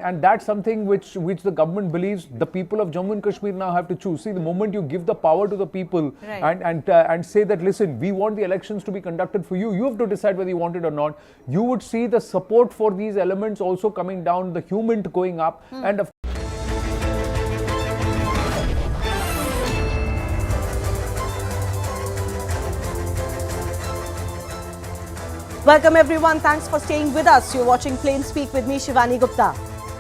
And that's something which the government believes the people of Jammu and Kashmir now have to choose. See, the moment you give the power to the people and say that, listen, we want the elections to be conducted for you, you have to decide whether you want it or not. You would see the support for these elements also coming down, the humant going up, and of Welcome everyone. Thanks for staying with us. You're watching Plain Speak with me, Shivani Gupta.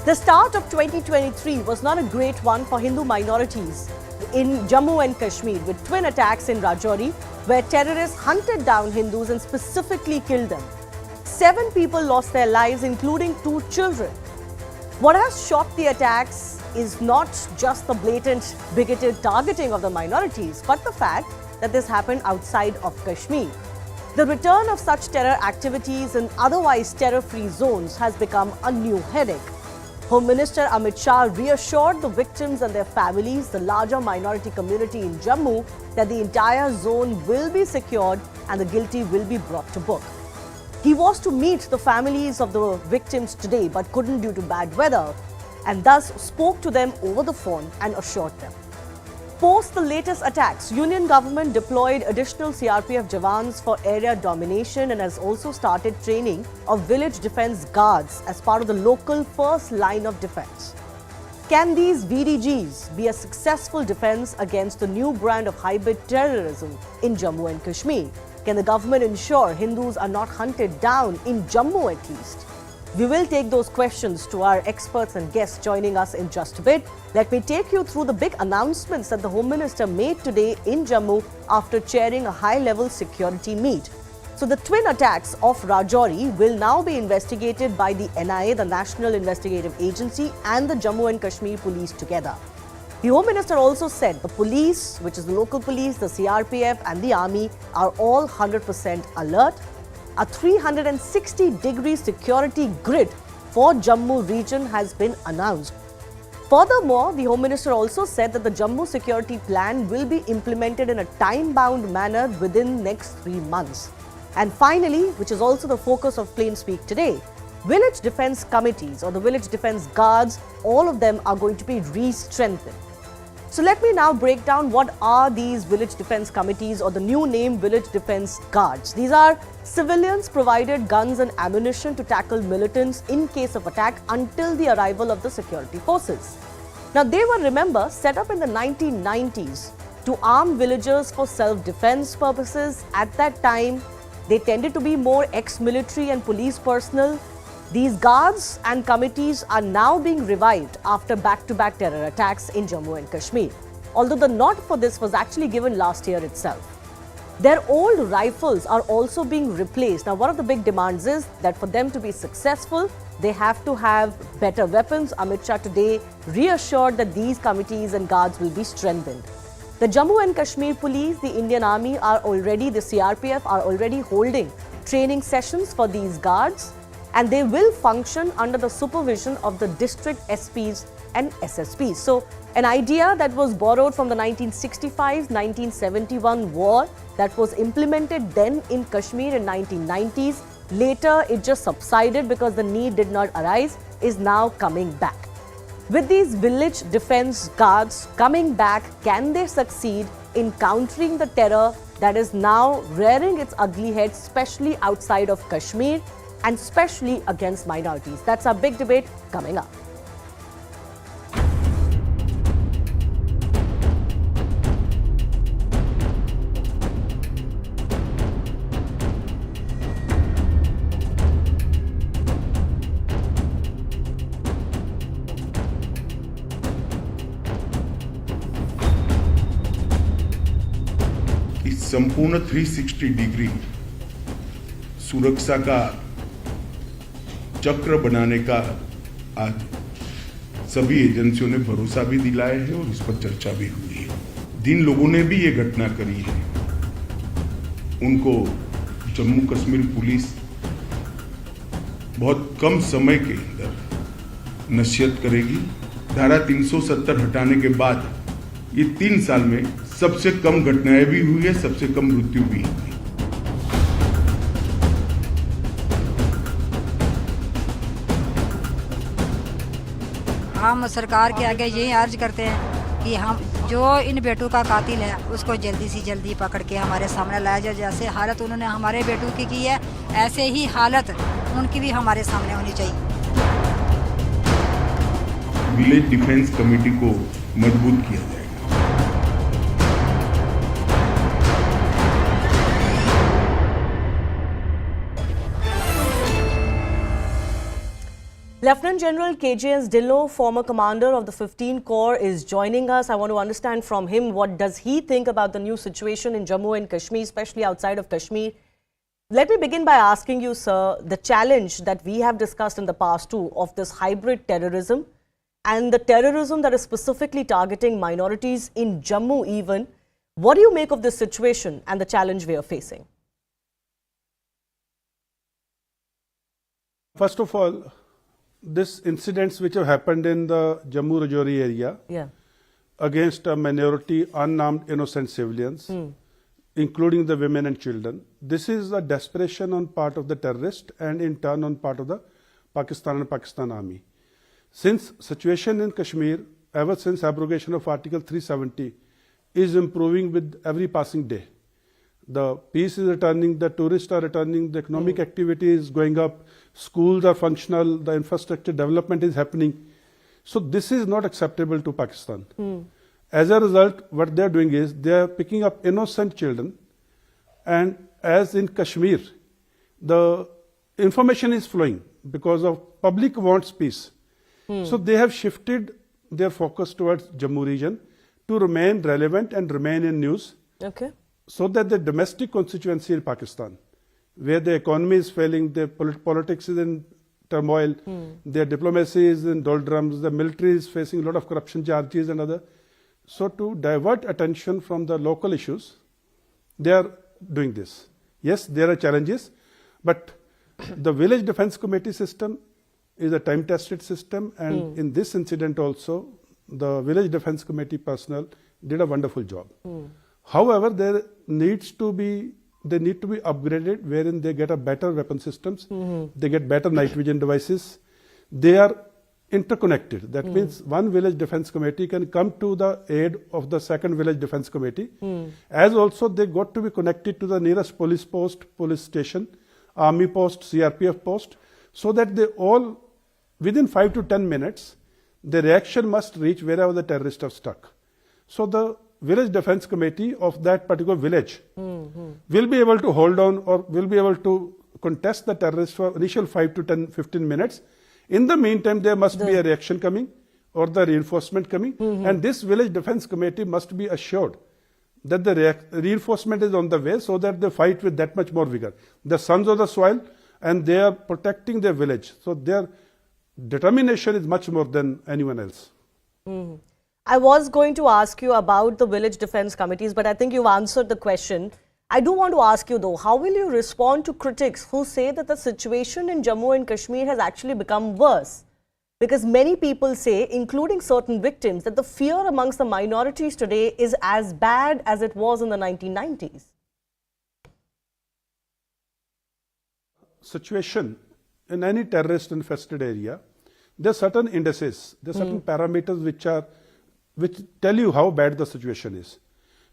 The start of 2023 was not a great one for Hindu minorities in Jammu and Kashmir, with twin attacks in Rajouri, where terrorists hunted down Hindus and specifically killed them. 7 people lost their lives, including 2 children. What has shocked the attacks is not just the blatant, bigoted targeting of the minorities, but the fact that this happened outside of Kashmir. The return of such terror activities in otherwise terror-free zones has become a new headache. Home Minister Amit Shah reassured the victims and their families, the larger minority community in Jammu, that the entire zone will be secured and the guilty will be brought to book. He was to meet the families of the victims today but couldn't due to bad weather, and thus spoke to them over the phone and assured them. Post the latest attacks, Union government deployed additional CRPF Jawans for area domination and has also started training of village defence guards as part of the local first line of defence. Can these VDGs be a successful defence against the new brand of hybrid terrorism in Jammu and Kashmir? Can the government ensure Hindus are not hunted down in Jammu at least? We will take those questions to our experts and guests joining us in just a bit. Let me take you through the big announcements that the Home Minister made today in Jammu after chairing a high-level security meet. So the twin attacks of Rajouri will now be investigated by the NIA, the National Investigative Agency, and the Jammu and Kashmir Police together. The Home Minister also said the police, which is the local police, the CRPF and the army, are all 100% alert. A 360-degree security grid for Jammu region has been announced. Furthermore, the Home Minister also said that the Jammu security plan will be implemented in a time-bound manner within next 3 months. And finally, which is also the focus of Plain Speak today, village defence committees or the village defence guards, all of them are going to be re-strengthened. So let me now break down what are these village defence committees or the new name village defence guards. These are civilians provided guns and ammunition to tackle militants in case of attack until the arrival of the security forces. Now they were, remember, set up in the 1990s to arm villagers for self-defence purposes. At that time, they tended to be more ex-military and police personnel. These guards and committees are now being revived after back-to-back terror attacks in Jammu and Kashmir, although the nod for this was actually given last year itself. Their old rifles are also being replaced. Now, one of the big demands is that for them to be successful, they have to have better weapons. Amit Shah today reassured that these committees and guards will be strengthened. The Jammu and Kashmir Police, the Indian Army the CRPF are already holding training sessions for these guards, and they will function under the supervision of the district SPs and SSPs. So an idea that was borrowed from the 1965-1971 war that was implemented then in Kashmir in 1990s. Later, it just subsided because the need did not arise, is now coming back. With these village defence guards coming back, can they succeed in countering the terror that is now rearing its ugly head, especially outside of Kashmir, and especially against minorities? That's our big debate coming up. इस संपूर्ण 360 degree सुरक्षा का चक्र बनाने का आज सभी एजेंसियों ने भरोसा भी दिलाया है और इस पर चर्चा भी हुई है। जिन लोगों ने भी ये घटना करी है उनको जम्मू कश्मीर पुलिस बहुत कम समय के अंदर नसीहत करेगी। धारा 370 हटाने के बाद ये 3 साल में सबसे कम घटनाएं भी हुई है, सबसे कम मृत्यु भी हुई। हम सरकार के आगे यही अर्ज करते हैं कि हम जो इन बेटों का कातिल है उसको जल्दी से जल्दी पकड़ के हमारे सामने लाया जाए। जैसे हालत उन्होंने हमारे बेटों की है, ऐसे ही हालत उनकी भी हमारे सामने होनी चाहिए। विलेज डिफेंस कमेटी को मजबूत किया जाएगा। Lieutenant General KJS Dhillon, former commander of the 15 Corps, is joining us. I want to understand from him what does he think about the new situation in Jammu and Kashmir, especially outside of Kashmir. Let me begin by asking you, sir, the challenge that we have discussed in the past too of this hybrid terrorism and the terrorism that is specifically targeting minorities in Jammu even. What do you make of this situation and the challenge we are facing? First of all, this incidents which have happened in the Jammu Rajouri area against a minority unarmed innocent civilians, including the women and children, this is a desperation on part of the terrorist and in turn on part of the Pakistan and Pakistan army. Since situation in Kashmir, ever since abrogation of Article 370, is improving with every passing day. The peace is returning, the tourists are returning, the economic activity is going up, schools are functional, the infrastructure development is happening. So this is not acceptable to Pakistan. As a result, what they are doing is they are picking up innocent children, and as in Kashmir, the information is flowing because of public wants peace. So they have shifted their focus towards Jammu region to remain relevant and remain in news. Okay. So that the domestic constituency in Pakistan, where the economy is failing, the politics is in turmoil, their diplomacy is in doldrums, the military is facing a lot of corruption charges and other. So to divert attention from the local issues, they are doing this. Yes, there are challenges, but the village defense committee system is a time-tested system, and in this incident also, the village defense committee personnel did a wonderful job. However, they need to be upgraded, wherein they get a better weapon systems, they get better night vision devices, they are interconnected. That means one village defense committee can come to the aid of the second village defense committee, as also they got to be connected to the nearest police post, police station, army post, CRPF post, so that they all, within 5 to 10 minutes, the reaction must reach wherever the terrorists are stuck. So the village defense committee of that particular village will be able to hold on or will be able to contest the terrorists for initial 5 to 10, 15 minutes. In the meantime, there must be a reaction coming or the reinforcement coming, and this village defense committee must be assured that the reinforcement is on the way, so that they fight with that much more vigor. The sons of the soil, and they are protecting their village. So their determination is much more than anyone else. I was going to ask you about the village defense committees, but I think you've answered the question. I do want to ask you though, how will you respond to critics who say that the situation in Jammu and Kashmir has actually become worse? Because many people say, including certain victims, that the fear amongst the minorities today is as bad as it was in the 1990s. Situation in any terrorist infested area, there are certain indices, there are certain parameters which tell you how bad the situation is.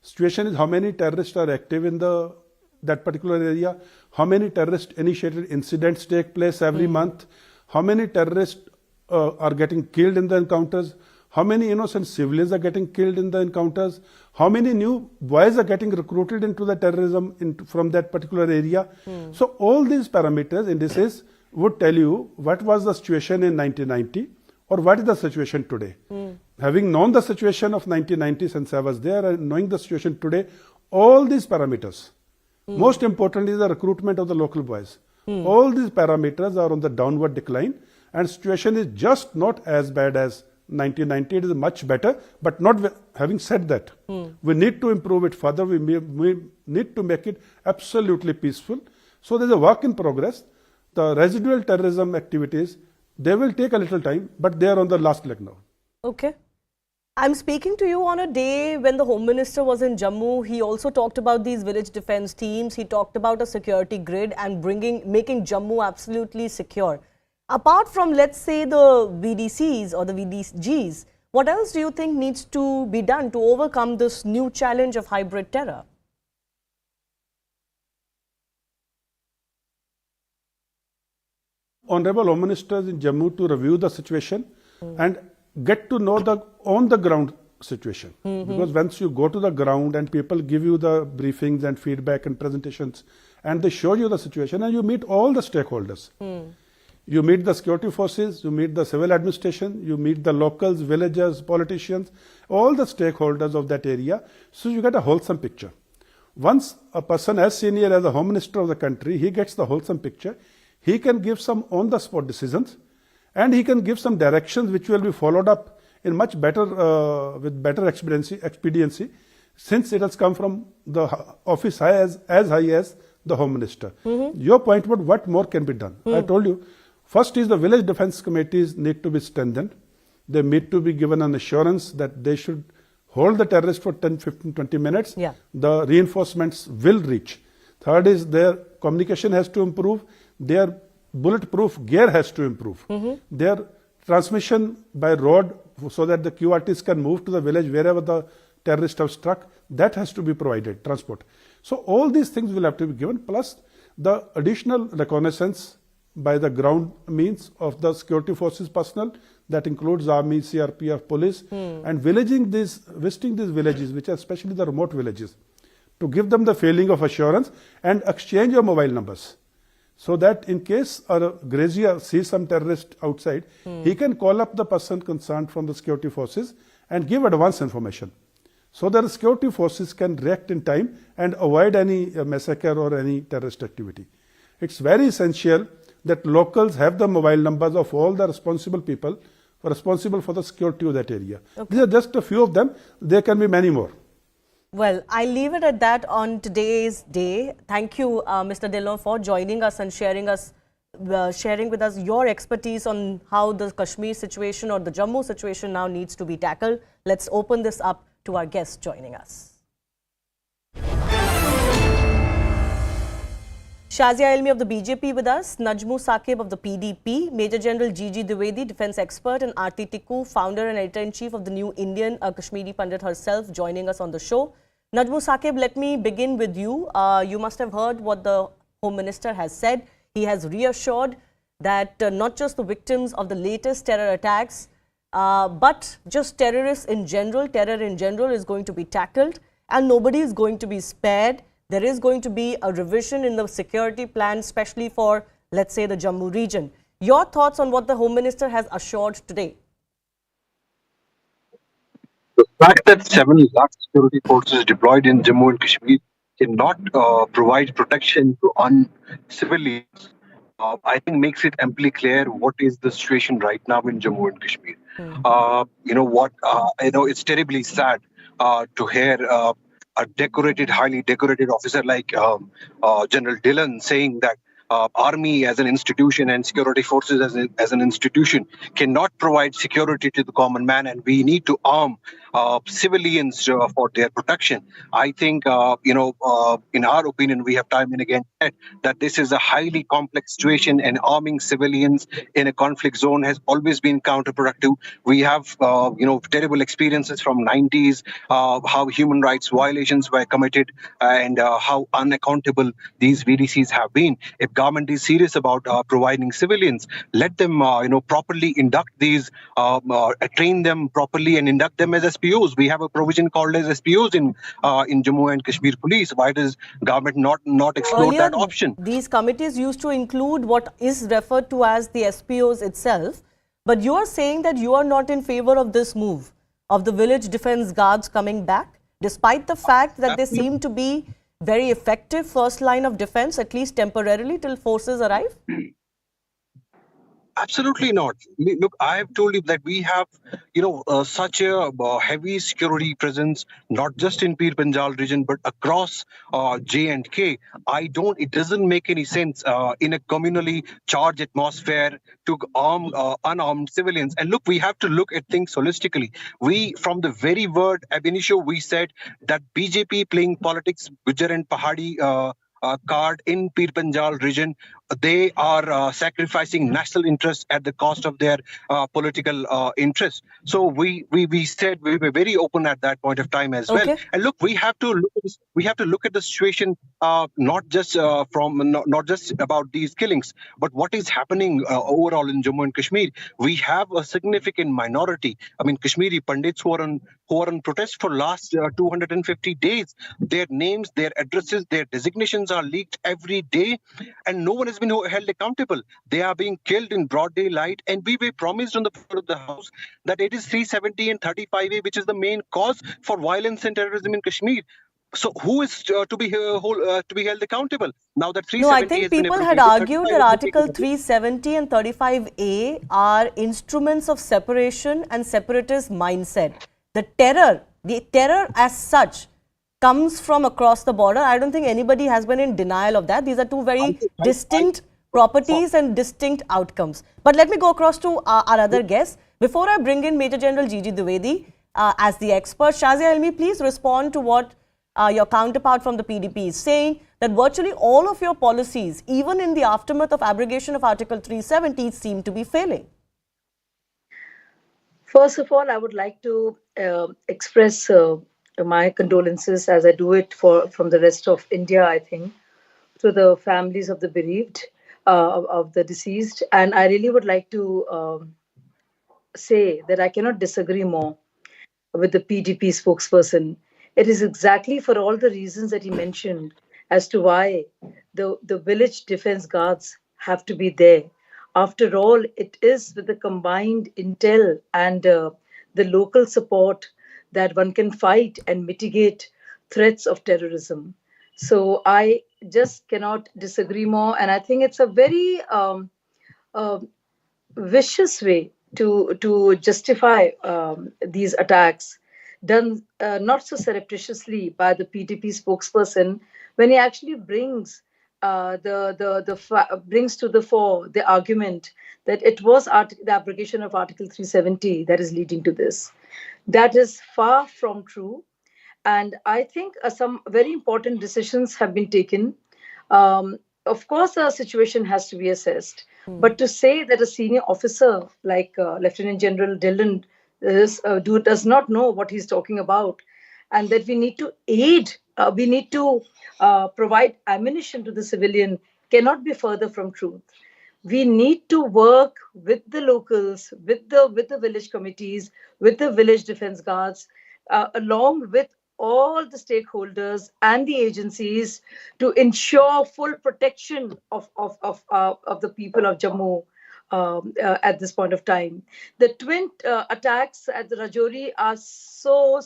Situation is how many terrorists are active in that particular area, how many terrorist initiated incidents take place every month, how many terrorists are getting killed in the encounters, how many innocent civilians are getting killed in the encounters, how many new boys are getting recruited into the terrorism from that particular area. So all these parameters, indices, would tell you what was the situation in 1990 or what is the situation today. Having known the situation of 1990 since I was there and knowing the situation today, all these parameters, most importantly the recruitment of the local boys, all these parameters are on the downward decline, and situation is just not as bad as 1990. It is much better, but not. Having said that, we need to improve it further. We need to make it absolutely peaceful. So there's a work in progress. The residual terrorism activities, they will take a little time, but they are on the last leg now. Okay. I'm speaking to you on a day when the Home Minister was in Jammu. He also talked about these village defense teams. He talked about a security grid and making Jammu absolutely secure. Apart from, let's say, the VDCs or the VDGs, what else do you think needs to be done to overcome this new challenge of hybrid terror? Honorable Home Ministers in Jammu to review the situation and get to know the on the ground situation. Because once you go to the ground and people give you the briefings and feedback and presentations and they show you the situation and you meet all the stakeholders. You meet the security forces, you meet the civil administration, you meet the locals, villagers, politicians, all the stakeholders of that area. So you get a wholesome picture. Once a person as senior as the Home Minister of the country, he gets the wholesome picture, he can give some on-the-spot decisions and he can give some directions which will be followed up in much better, with better expediency, since it has come from the office as high as the Home Minister. Your point about what more can be done. I told you, first is the village defense committees need to be strengthened. They need to be given an assurance that they should hold the terrorists for 10, 15, 20 minutes. Yeah. The reinforcements will reach. Third is their communication has to improve. Their bulletproof gear has to improve. Their transmission by road so that the QRTs can move to the village wherever the terrorists have struck, that has to be provided, transport. So all these things will have to be given, plus the additional reconnaissance by the ground means of the security forces personnel, that includes army, CRPF, police, and visiting these villages, which are especially the remote villages, to give them the feeling of assurance and exchange of mobile numbers. So that in case a grazier sees some terrorist outside, he can call up the person concerned from the security forces and give advance information. So that the security forces can react in time and avoid any massacre or any terrorist activity. It's very essential that locals have the mobile numbers of all the responsible people responsible for the security of that area. Okay. These are just a few of them. There can be many more. Well, I leave it at that on today's day. Thank you, Mr. Dillon, for joining us and sharing with us your expertise on how the Kashmir situation or the Jammu situation now needs to be tackled. Let's open this up to our guests joining us. Shazia Ilmi of the BJP with us, Najmu Saqib of the PDP, Major General G.G. Dwivedi, defense expert, and Aarti Tikku, founder and editor-in-chief of the New Indian, Kashmiri Pandit herself, joining us on the show. Najmu Saqib, let me begin with you. You must have heard what the Home Minister has said. He has reassured that not just the victims of the latest terror attacks, but just terrorists in general, terror in general is going to be tackled and nobody is going to be spared. There is going to be a revision in the security plan, especially for, let's say, the Jammu region. Your thoughts on what the Home Minister has assured today? The fact that 7 lakh security forces deployed in Jammu and Kashmir cannot provide protection to civilians, I think makes it amply clear what is the situation right now in Jammu and Kashmir. It's terribly sad to hear a highly decorated officer like General Dillon saying that army as an institution and security forces as an institution cannot provide security to the common man, and we need to arm civilians for their protection. I think, in our opinion, we have time and again said that this is a highly complex situation, and arming civilians in a conflict zone has always been counterproductive. We have, terrible experiences from 90s, how human rights violations were committed and how unaccountable these VDCs have been. If government is serious about providing civilians, let them, properly induct these, train them properly and induct them as SPOs. We have a provision called as SPOs in Jammu and Kashmir Police. Why does government not explore Earlier, that option? These committees used to include what is referred to as the SPOs itself. But you are saying that you are not in favor of this move of the village defense guards coming back, despite the fact that they seem to be very effective first line of defense, at least temporarily, till forces arrive? Absolutely not. Look, I have told you that we have, such a heavy security presence, not just in Pir Panjal region, but across J&K. It doesn't make any sense in a communally charged atmosphere to arm unarmed civilians. And look, we have to look at things holistically. From the very word ab initio, we said that BJP playing politics, Gujar and Pahadi card in Pir Panjal region they are sacrificing national interests at the cost of their political interests. So we said, we were very open at that point of time as well. Okay. And look, we have to look at this, we have to look at the situation not just not just about these killings, but what is happening overall in Jammu and Kashmir. We have a significant minority. I mean, Kashmiri Pandits who are on protest for last 250 days. Their names, their addresses, their designations are leaked every day, and no one has been held accountable. They are being killed in broad daylight, and we were promised on the floor of the House that it is 370 and 35A which is the main cause for violence and terrorism in Kashmir. So who is to be held accountable now that 370 No, I has think been people had abrogated, argued 35 that has been Article taken away? 370 and 35A are instruments of separation and separatist mindset. The terror as such comes from across the border. I don't think anybody has been in denial of that. These are two very distinct properties and distinct outcomes. But let me go across to our other guests. Before I bring in Major General G.G. Dwivedi as the expert, Shazia Almi, please respond to what your counterpart from the PDP is saying, that virtually all of your policies, even in the aftermath of abrogation of Article 370, seem to be failing. First of all, I would like to express my condolences, as I do it from the rest of India, I think, to the families of the bereaved, of the deceased. And I really would like to say that I cannot disagree more with the PDP spokesperson. It is exactly for all the reasons that he mentioned as to why the village defense guards have to be there. After all, it is with the combined intel and the local support that one can fight and mitigate threats of terrorism. So I just cannot disagree more. And I think it's a very vicious way to justify these attacks, done not so surreptitiously by the PDP spokesperson, when he actually brings brings to the fore the argument that it was the abrogation of Article 370 that is leading to this. That is far from true. And I think some very important decisions have been taken. Of course, the situation has to be assessed. But to say that a senior officer like Lieutenant General Dillon does not know what he's talking about, and that we need to aid, we need to provide ammunition to the civilian, cannot be further from truth. We need to work with the locals, with the village committees, with the village defense guards, along with all the stakeholders and the agencies to ensure full protection of the people of Jammu at this point of time. The twin attacks at the Rajouri are so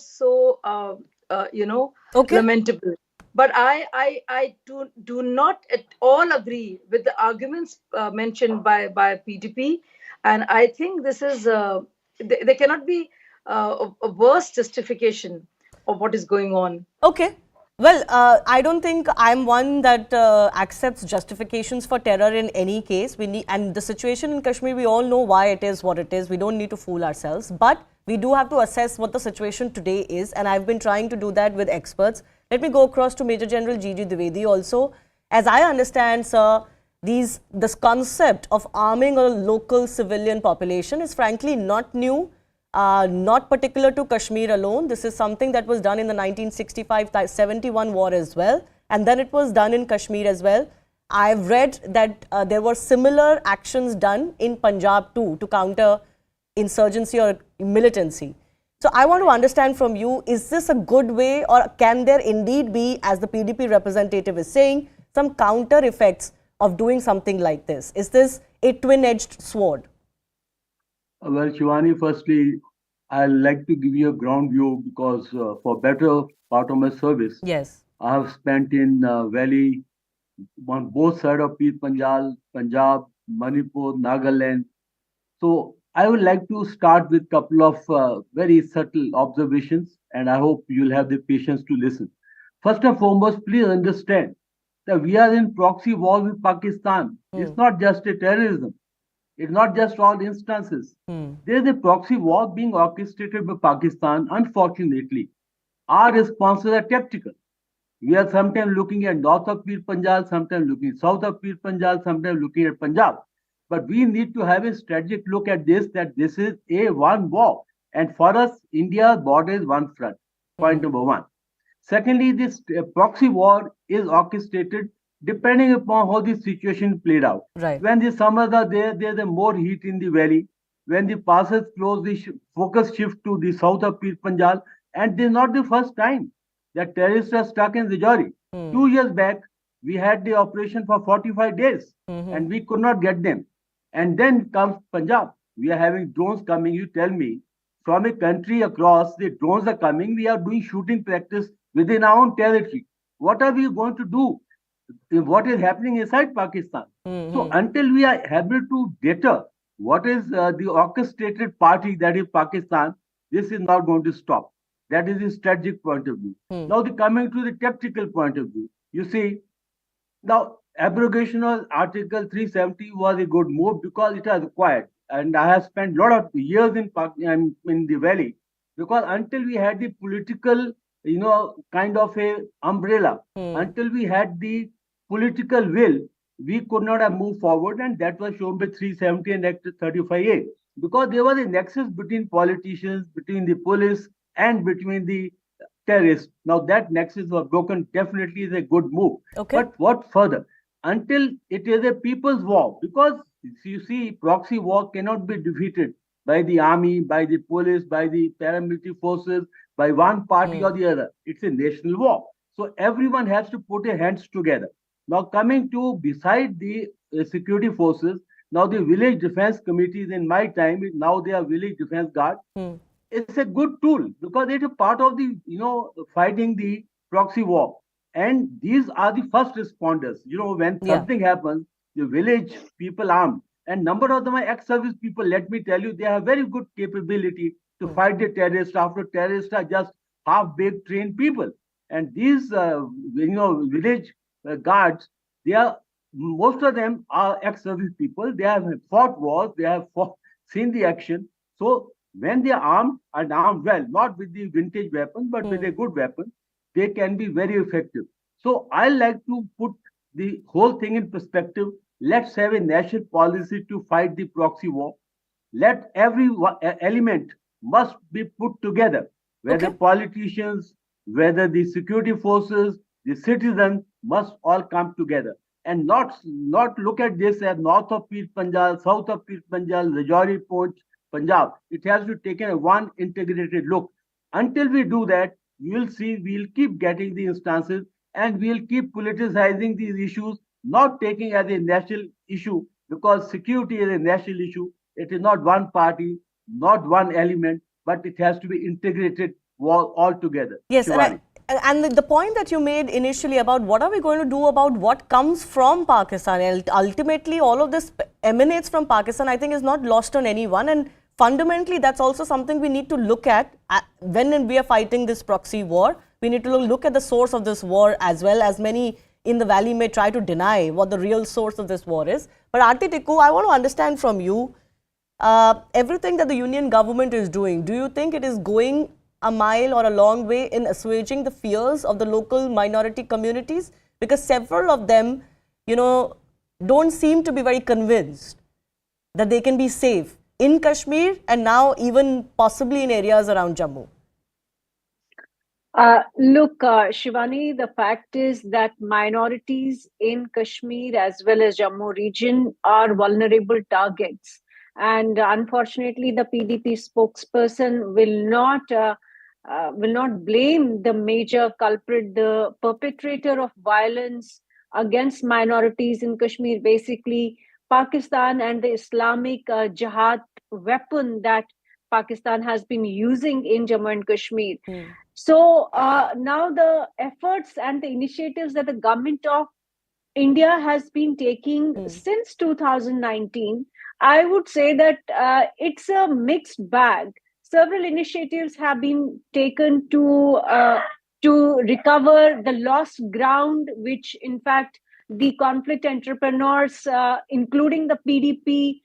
Okay. lamentable. But I do not at all agree with the arguments mentioned by PDP, and I think this is there cannot be a worse justification of what is going on. Okay. Well, I don't think I'm one that accepts justifications for terror in any case. And the situation in Kashmir, we all know why it is what it is. We don't need to fool ourselves. But we do have to assess what the situation today is. And I've been trying to do that with experts. Let me go across to Major General G.G. Dwivedi also. As I understand, sir, this concept of arming a local civilian population is frankly not new. Not particular to Kashmir alone. This is something that was done in the 1965-71 war as well, and then it was done in Kashmir as well. I've read that there were similar actions done in Punjab too to counter insurgency or militancy. So I want to understand from you, is this a good way, or can there indeed be, as the PDP representative is saying, some counter effects of doing something like this? Is this a twin-edged sword? Well, Shivani, firstly, I'd like to give you a ground view because for better part of my service, Yes. I have spent in Valley on both sides of Punjab, Manipur, Nagaland. So I would like to start with a couple of very subtle observations, and I hope you'll have the patience to listen. First and foremost, please understand that we are in proxy war with Pakistan. It's not just a terrorism. It's not just all instances. There is a proxy war being orchestrated by Pakistan. Unfortunately, our responses are tactical. We are sometimes looking at north of Pir Panjal, sometimes looking south of Pir Panjal, sometimes looking at Punjab. But we need to have a strategic look at this, that this is a one war. And for us, India's border is one front. Point number one. Secondly, this proxy war is orchestrated depending upon how the situation played out. Right. When the summers are there, there's a more heat in the valley. When the passes close, the focus shift to the south of Pir Panjal. And this is not the first time that terrorists are stuck in Rajouri. 2 years back, we had the operation for 45 days and we could not get them. And then comes Punjab. We are having drones coming. You tell me, from a country across, the drones are coming. We are doing shooting practice within our own territory. What are we going to do? What is happening inside Pakistan? So until we are able to deter what is the orchestrated party that is Pakistan, this is not going to stop. That is the strategic point of view. Now, coming to the tactical point of view, you see, now abrogation of Article 370 was a good move because it was required. And I have spent a lot of years in the valley, because until we had the political, kind of a umbrella, until we had the political will, we could not have moved forward, and that was shown by 370 and Act 35A, because there was a nexus between politicians, between the police, and between the terrorists. Now that nexus was broken. Definitely is a good move. Okay. But what further? Until it is a people's war, because you see, proxy war cannot be defeated by the army, by the police, by the paramilitary forces, by one party or the other. It's a national war. So everyone has to put their hands together. Now coming to beside the security forces, now the village defense committees in my time, now they are village defense guard. It's a good tool because it's a part of the, fighting the proxy war. And these are the first responders. When something happens, the village people armed, and number of them are ex-service people. Let me tell you, they have very good capability to fight the terrorists after terrorists are just half-baked trained people. And these, village guards, most of them are ex-service people. They have fought wars. They have seen the action. So when they are armed and armed well, not with the vintage weapon, but with a good weapon, they can be very effective. So I like to put the whole thing in perspective. Let's have a national policy to fight the proxy war. Let every element must be put together, whether politicians, whether the security forces, the citizens must all come together and not look at this as north of Pir Panjal, south of Pir Panjal, Rajouri, Punjab. It has to take a one integrated look. Until we do that, you will see we'll keep getting the instances and we'll keep politicizing these issues, not taking as a national issue, because security is a national issue. It is not one party, not one element, but it has to be integrated all together. Yes, and the point that you made initially about what are we going to do about what comes from Pakistan, and ultimately all of this emanates from Pakistan, I think is not lost on anyone. And fundamentally, that's also something we need to look at when we are fighting this proxy war. We need to look at the source of this war as well, as many in the valley may try to deny what the real source of this war is. But Aarti Tikku, I want to understand from you, everything that the union government is doing, do you think it is going a mile or a long way in assuaging the fears of the local minority communities? Because several of them, don't seem to be very convinced that they can be safe in Kashmir and now even possibly in areas around Jammu. Look, Shivani, the fact is that minorities in Kashmir as well as Jammu region are vulnerable targets. And unfortunately, the PDP spokesperson will not blame the major culprit, the perpetrator of violence against minorities in Kashmir, basically Pakistan and the Islamic jihad weapon that Pakistan has been using in Jammu and Kashmir. So now the efforts and the initiatives that the government of India has been taking since 2019, I would say that it's a mixed bag. Several initiatives have been taken to recover the lost ground, which in fact the conflict entrepreneurs, including the PDP,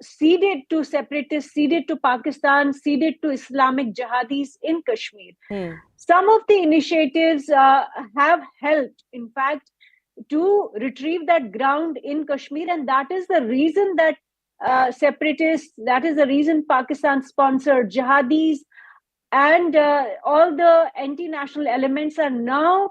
ceded to separatists, ceded to Pakistan, ceded to Islamic jihadis in Kashmir. Some of the initiatives have helped, in fact, to retrieve that ground in Kashmir, and that is the reason that separatists, that is the reason Pakistan-sponsored jihadis and all the anti-national elements are now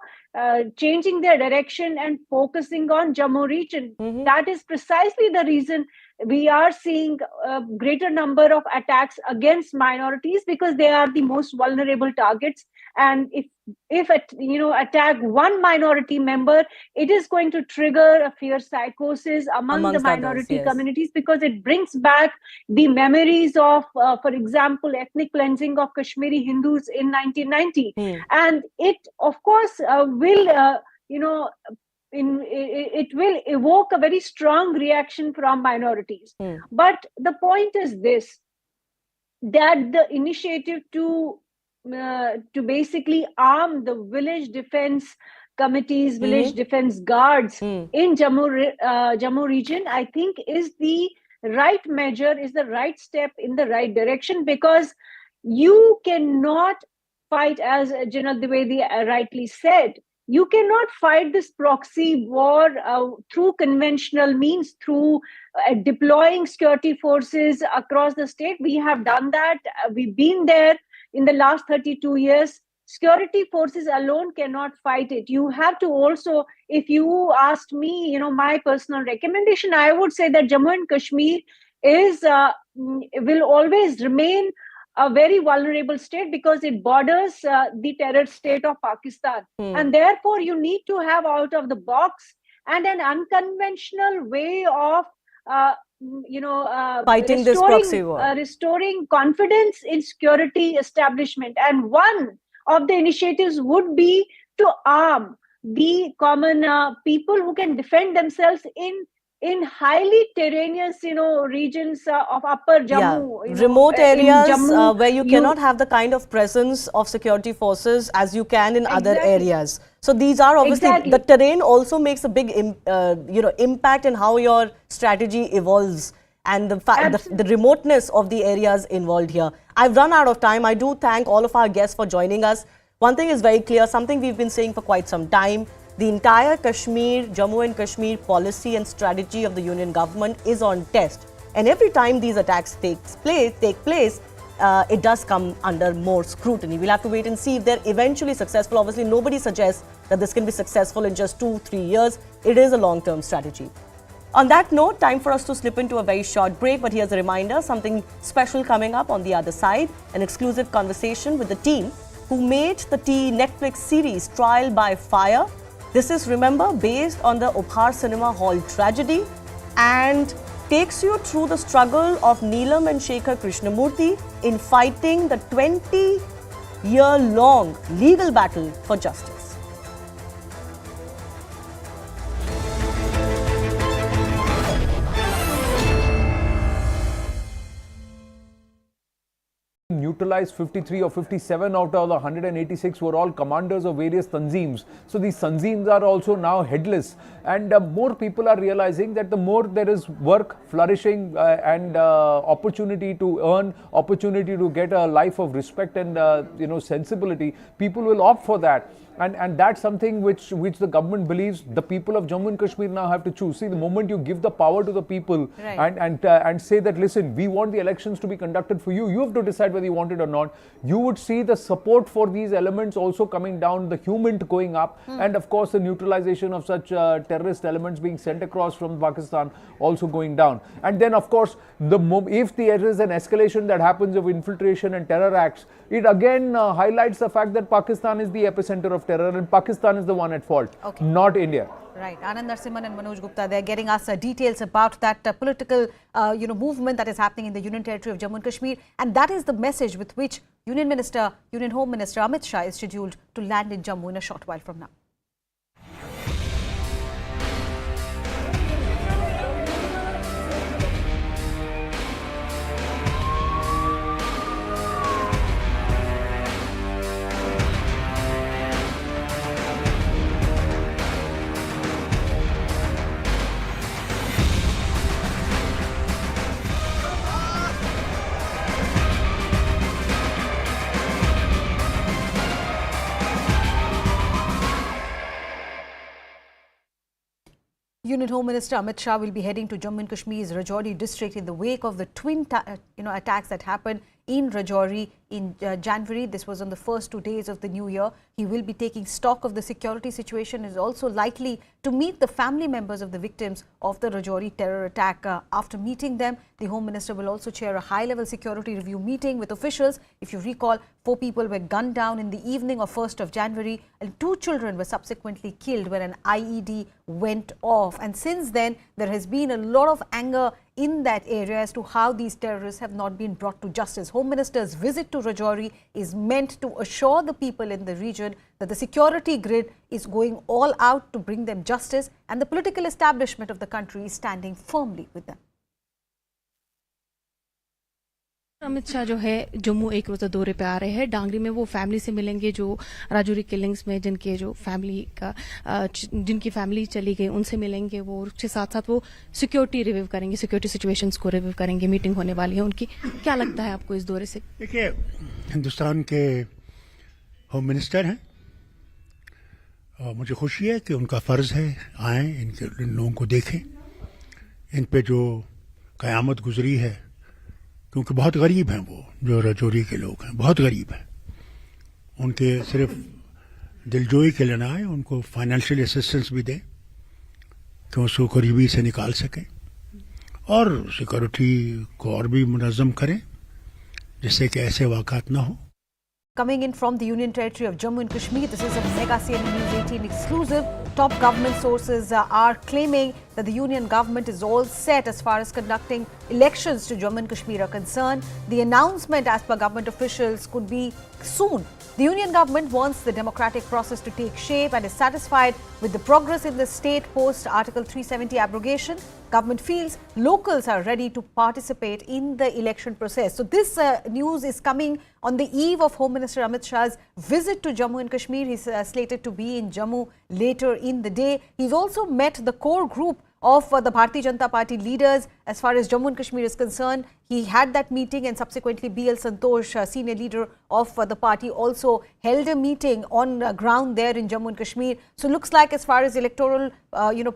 changing their direction and focusing on Jammu region. That is precisely the reason we are seeing a greater number of attacks against minorities, because they are the most vulnerable targets. And if attack one minority member, it is going to trigger a fierce psychosis amongst the minority communities, because it brings back the memories of, for example, ethnic cleansing of Kashmiri Hindus in 1990. And it, of course, will, it will evoke a very strong reaction from minorities. But the point is this, that the initiative to basically arm the village defense committees, village defense guards in Jammu region, I think is the right measure, is the right step in the right direction, because you cannot fight, as General Dwivedi rightly said, you cannot fight this proxy war through conventional means, through deploying security forces across the state. We have done that. We've been there in the last 32 years. Security forces alone cannot fight it. You have to also, if you asked me, my personal recommendation, I would say that Jammu and Kashmir will always remain a very vulnerable state, because it borders the terror state of Pakistan. And therefore, you need to have out of the box and an unconventional way of fighting this proxy war, restoring confidence in security establishment. And one of the initiatives would be to arm the common people who can defend themselves in highly terraneous, regions of upper Jammu. Remote areas where you cannot have the kind of presence of security forces as you can in other areas. So these are obviously, the terrain also makes a big, impact in how your strategy evolves, and the remoteness of the areas involved here. I've run out of time. I do thank all of our guests for joining us. One thing is very clear, something we've been saying for quite some time. The entire Jammu and Kashmir policy and strategy of the union government is on test. And every time these attacks take place, it does come under more scrutiny. We'll have to wait and see if they're eventually successful. Obviously, nobody suggests that this can be successful in just 2-3 years. It is a long-term strategy. On that note, time for us to slip into a very short break. But here's a reminder, something special coming up on the other side. An exclusive conversation with the team who made the Netflix series Trial by Fire. This is, remember, based on the Ubhar Cinema Hall tragedy and takes you through the struggle of Neelam and Shekhar Krishnamurthy in fighting the 20-year-long legal battle for justice. Neutralized 53 or 57 out of the 186 were all commanders of various tanzeems. So these tanzeems are also now headless, and more people are realizing that the more there is work, flourishing and opportunity to earn, opportunity to get a life of respect and sensibility, people will opt for that. And that's something which the government believes the people of Jammu and Kashmir now have to choose. See, the moment you give the power to the people and say that, listen, we want the elections to be conducted for you, you have to decide whether you want it or not, you would see the support for these elements also coming down, the humant going up, and of course the neutralization of such terrorist elements being sent across from Pakistan also going down. And then of course, if there is an escalation that happens of infiltration and terror acts, it again highlights the fact that Pakistan is the epicenter of terror, and Pakistan is the one at fault, not India. Right. Anand Narasimhan and Manoj Gupta, they're getting us details about that political movement that is happening in the Union Territory of Jammu and Kashmir. And that is the message with which Union Home Minister Amit Shah is scheduled to land in Jammu in a short while from now. Union Home Minister Amit Shah will be heading to Jammu and Kashmir's Rajouri district in the wake of the twin attacks that happened in Rajouri in January. This was on the first 2 days of the new year. He will be taking stock of the security situation and is also likely to meet the family members of the victims of the Rajouri terror attack. After meeting them, the Home Minister will also chair a high-level security review meeting with officials. If you recall, 4 people were gunned down in the evening of 1st of January and 2 children were subsequently killed when an IED went off. And since then, there has been a lot of anger in that area as to how these terrorists have not been brought to justice. Home Minister's visit to Rajouri is meant to assure the people in the region that the security grid is going all out to bring them justice, and the political establishment of the country is standing firmly with them. Amit Shah जो है जम्मू एक रोजा दौरे पे आ रहे हैं। डांगरी में वो फैमिली से मिलेंगे जो राजौरी किलिंग्स में जिनकी फैमिली चली गई उनसे मिलेंगे। वो उसके साथ साथ वो सिक्योरिटी रिव्यू करेंगे, सिक्योरिटी सिचुएशंस को रिव्यू करेंगे। मीटिंग होने वाली है उनकी। क्या लगता है आपको इस दौरे से? देखिए, हिंदुस्तान के होम मिनिस्टर हैं और मुझे खुशी है कि उनका फर्ज है आए इन लोगों को देखें, इन पे जो कयामत गुजरी है, क्योंकि बहुत गरीब हैं वो जो राजौरी के लोग हैं, बहुत गरीब हैं। उनके सिर्फ दिलजोई के लिए ना आए, उनको फाइनेंशियल असिस्टेंस भी दें कि उसको गरीबी से निकाल सकें और सिक्योरिटी को और भी मुनज़्ज़म करें जिससे कि ऐसे वाक़ात ना हो। Coming in from the Union Territory of Jammu and Kashmir, this is a mega CNN News 18 exclusive. Top government sources are claiming that the Union government is all set as far as conducting elections to Jammu and Kashmir are concerned. The announcement, as per government officials, could be soon. The Union government wants the democratic process to take shape and is satisfied with the progress in the state post Article 370 abrogation. Government feels locals are ready to participate in the election process. So this news is coming on the eve of Home Minister Amit Shah's visit to Jammu and Kashmir. He's slated to be in Jammu later in the day. He's also met the core group of the Bharatiya Janata Party leaders as far as Jammu and Kashmir is concerned. He had that meeting, and subsequently BL Santosh, senior leader of the party, also held a meeting on ground there in Jammu and Kashmir. So looks like as far as electoral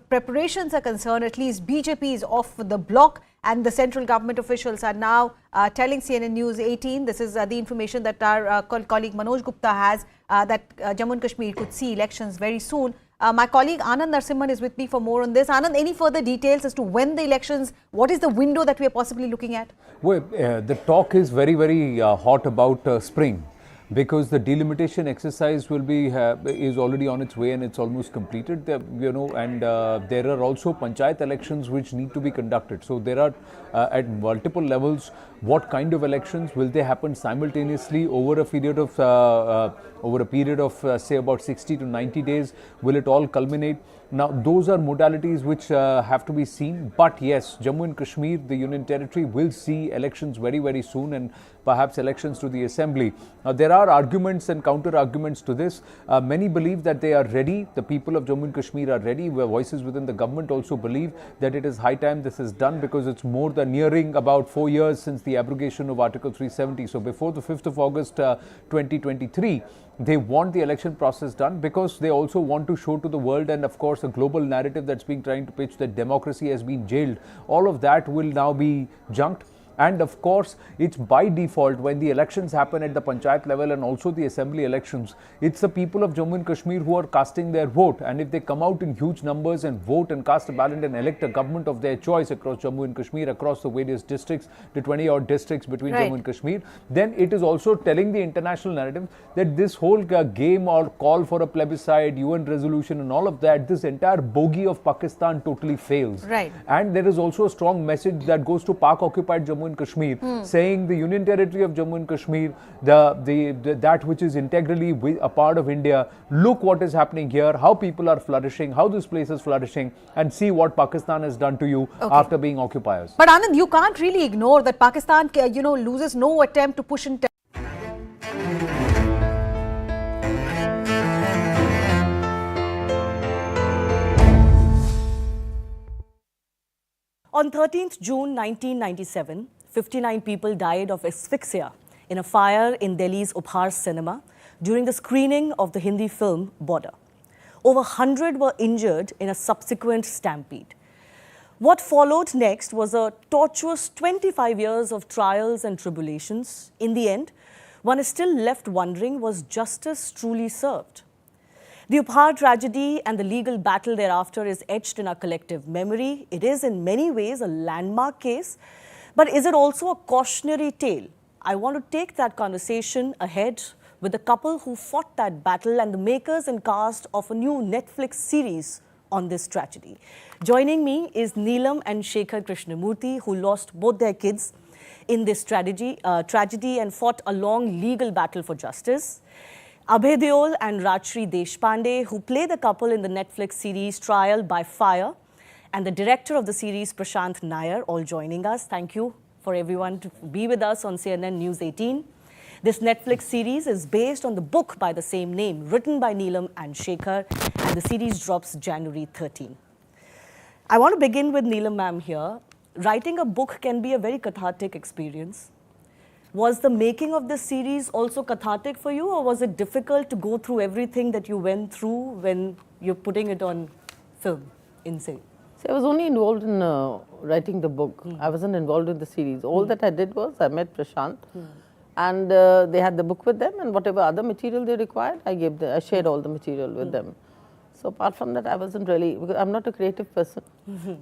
preparations are concerned, at least BJP is off the block, and the central government officials are now telling CNN News 18, this is the information that our colleague Manoj Gupta has, that Jammu and Kashmir could see elections very soon. My colleague Anand Narsimhan is with me for more on this. Anand, any further details as to when the elections, what is the window that we are possibly looking at? Well, the talk is very, very hot about spring, because the delimitation exercise will be is already on its way and it's almost completed. There are also panchayat elections which need to be conducted. So there are at multiple levels. What kind of elections will they happen simultaneously over a period of say about 60 to 90 days? Will it all culminate? Now, those are modalities which have to be seen. But yes, Jammu and Kashmir, the Union Territory, will see elections very, very soon, and perhaps elections to the Assembly. Now, there are arguments and counter-arguments to this. Many believe that they are ready. The people of Jammu and Kashmir are ready. Voices within the government also believe that it is high time this is done, because it's more than nearing about 4 years since the abrogation of Article 370. So before the 5th of August 2023, they want the election process done, because they also want to show to the world, and of course a global narrative that's being trying to pitch, that democracy has been jailed. All of that will now be junked. And of course, it's by default when the elections happen at the panchayat level and also the assembly elections, it's the people of Jammu and Kashmir who are casting their vote. And if they come out in huge numbers and vote and cast a ballot and elect a government of their choice across Jammu and Kashmir, across the various districts, the 20-odd districts between Jammu and Kashmir, then it is also telling the international narrative that this whole game or call for a plebiscite, UN resolution and all of that, this entire bogey of Pakistan totally fails. Right. And there is also a strong message that goes to Pak-occupied Jammu and Kashmir, saying the Union Territory of Jammu and Kashmir, that which is integrally a part of India, look what is happening here, how people are flourishing, how this place is flourishing, and see what Pakistan has done to you after being occupiers. But Anand, you can't really ignore that Pakistan, loses no attempt to push in. On 13th June 1997, 59 people died of asphyxia in a fire in Delhi's Ubhar cinema during the screening of the Hindi film Border. Over 100 were injured in a subsequent stampede. What followed next was a tortuous 25 years of trials and tribulations. In the end, one is still left wondering, was justice truly served? The Upar tragedy and the legal battle thereafter is etched in our collective memory. It is in many ways a landmark case, but is it also a cautionary tale? I want to take that conversation ahead with the couple who fought that battle and the makers and cast of a new Netflix series on this tragedy. Joining me is Neelam and Shekhar Krishnamurthy, who lost both their kids in this tragedy and fought a long legal battle for justice. Abhay Deol and Rajshri Deshpande, who play the couple in the Netflix series Trial by Fire, and the director of the series, Prashant Nair, all joining us. Thank you for everyone to be with us on CNN News 18. This Netflix series is based on the book by the same name, written by Neelam and Shekhar, and the series drops January 13. I want to begin with Neelam ma'am here. Writing a book can be a very cathartic experience. Was the making of this series also cathartic for you, or was it difficult to go through everything that you went through when you're putting it on film, See, I was only involved in writing the book. I wasn't involved in the series. All that I did was I met Prashant and they had the book with them, and whatever other material they required, I shared all the material with them. So apart from that, I wasn't really, because I'm not a creative person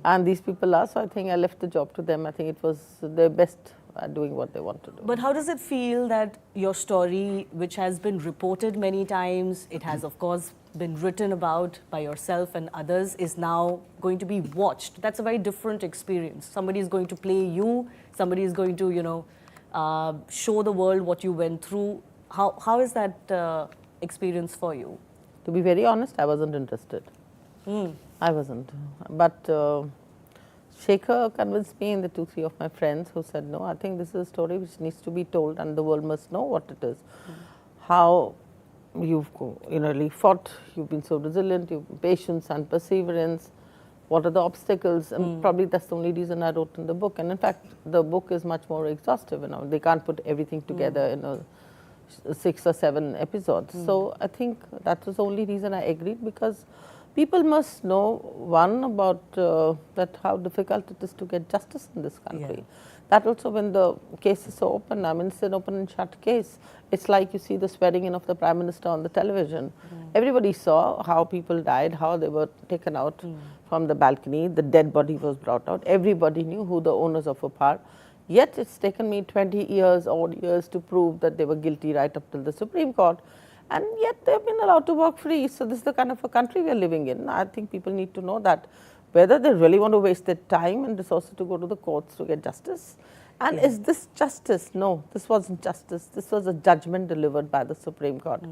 and these people are, so I think I left the job to them. I think it was their best at doing what they want to do. But how does it feel that your story, which has been reported many times, it has of course been written about by yourself and others, is now going to be watched? That's a very different experience. Somebody is going to play you, somebody is going to, show the world what you went through. How is that experience for you? To be very honest, I wasn't interested. I wasn't. But Shekhar convinced me and the 2-3 of my friends who said, no, I think this is a story which needs to be told and the world must know what it is. How you've really fought, you've been so resilient, you've patience and perseverance, what are the obstacles, and probably that's the only reason I wrote in the book. And in fact, the book is much more exhaustive. They can't put everything together in 6 or 7 episodes. So I think that was the only reason I agreed, because people must know, one, about that how difficult it is to get justice in this country. That also, when the case is so open, it's an open and shut case. It's like you see the swearing in of the Prime Minister on the television. Everybody saw how people died, how they were taken out from the balcony, the dead body was brought out. Everybody knew who the owners of Upar. Yet it's taken me 20 years, odd years, to prove that they were guilty right up till the Supreme Court. And yet they've been allowed to walk free. So this is the kind of a country we are living in. I think people need to know that whether they really want to waste their time and resources to go to the courts to get justice. And is this justice? No, this wasn't justice. This was a judgment delivered by the Supreme Court,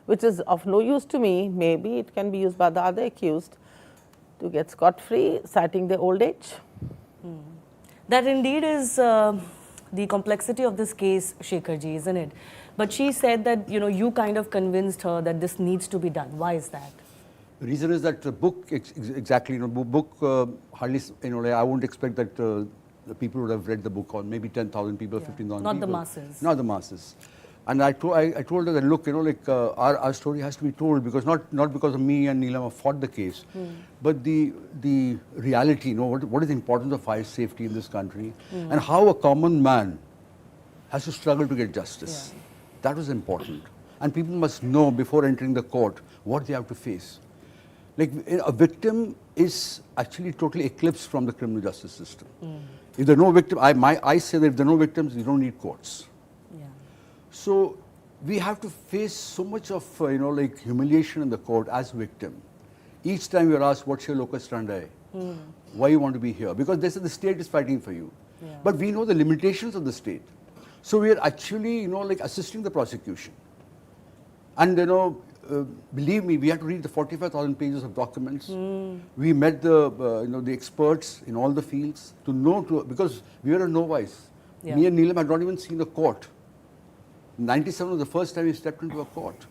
which is of no use to me. Maybe it can be used by the other accused to get scot-free, citing their old age. That indeed is the complexity of this case, Shekharji, isn't it? But she said that, you kind of convinced her that this needs to be done. Why is that? The reason is that the book, exactly, book hardly, I wouldn't expect that the people would have read the book, or maybe 10,000 people, 15,000 people. Not the masses. Not the masses. And I told her that, look, our story has to be told, because not because of me and Neelam have fought the case, but the reality, what is the importance of fire safety in this country, and how a common man has to struggle to get justice. That was important. And people must know before entering the court what they have to face. Like, a victim is actually totally eclipsed from the criminal justice system. If there are no victims, I say that if there are no victims, you don't need courts. So we have to face so much of humiliation in the court as victim. Each time we are asked, what's your locus standi? Why you want to be here? Because they say the state is fighting for you. But we know the limitations of the state. So we are actually, assisting the prosecution. And, believe me, we had to read the 45,000 pages of documents. We met the experts in all the fields to know, because we were a novice. Me and Neelam had not even seen the court. 97 was the first time we stepped into a court.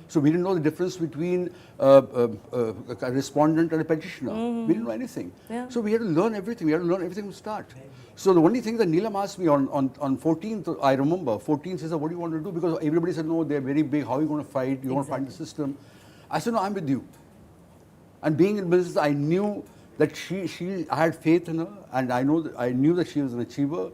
So we didn't know the difference between a respondent and a petitioner. We didn't know anything. So we had to learn everything. We had to learn everything from start. So the only thing that Neelam asked me on 14th, I remember, 14th, he said, what do you want to do? Because everybody said, no, they're very big. How are you going to fight? You want to fight the system? I said, no, I'm with you. And being in business, I knew that I had faith in her, and I knew that she was an achiever.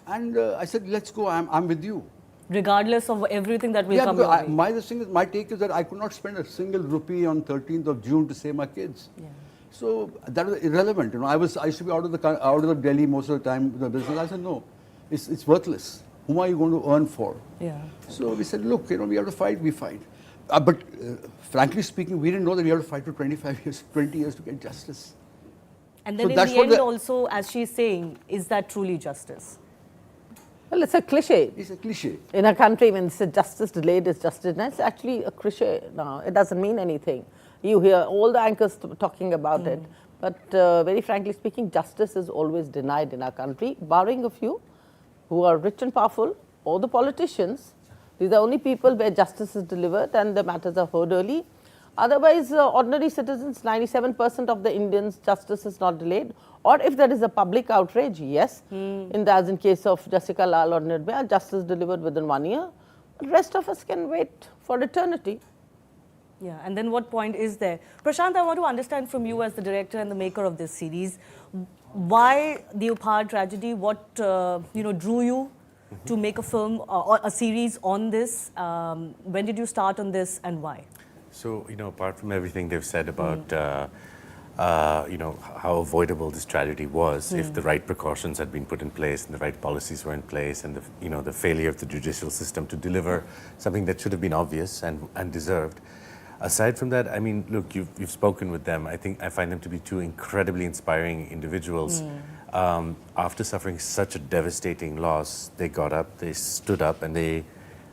And I said, let's go, I'm with you. Regardless of everything that will come because your way. my take is that I could not spend a single rupee on 13th of June to save my kids. Yeah. So that was irrelevant. I used to be out of Delhi most of the time in the business. I said, no, it's worthless. Whom are you going to earn for? Yeah. So we said, look, we have to fight, we fight. But frankly speaking, we didn't know that we have to fight for 25 years, 20 years to get justice. And then in the end also, as she's saying, is that truly justice? Well, it's a cliche. It's a cliche. In a country, when it's justice delayed is justice denied, it's actually a cliche now. It doesn't mean anything. You hear all the anchors talking about it. But very frankly speaking, justice is always denied in our country, barring a few who are rich and powerful, or the politicians. These are the only people where justice is delivered and the matters are heard early. Otherwise, ordinary citizens, 97% of the Indians, justice is not delayed. Or if there is a public outrage, yes. As in case of Jessica Lal or Nirbhaya, justice delivered within 1 year. The rest of us can wait for eternity. Yeah, and then what point is there? Prashant, I want to understand from you as the director and the maker of this series, why the Upar tragedy? What drew you to make a film or a series on this? When did you start on this and why? So, apart from everything they've said about, how avoidable this tragedy was, if the right precautions had been put in place and the right policies were in place, and the failure of the judicial system to deliver something that should have been obvious and deserved. Aside from that, I mean, look, you've spoken with them. I find them to be two incredibly inspiring individuals. After suffering such a devastating loss, they got up, they stood up, and they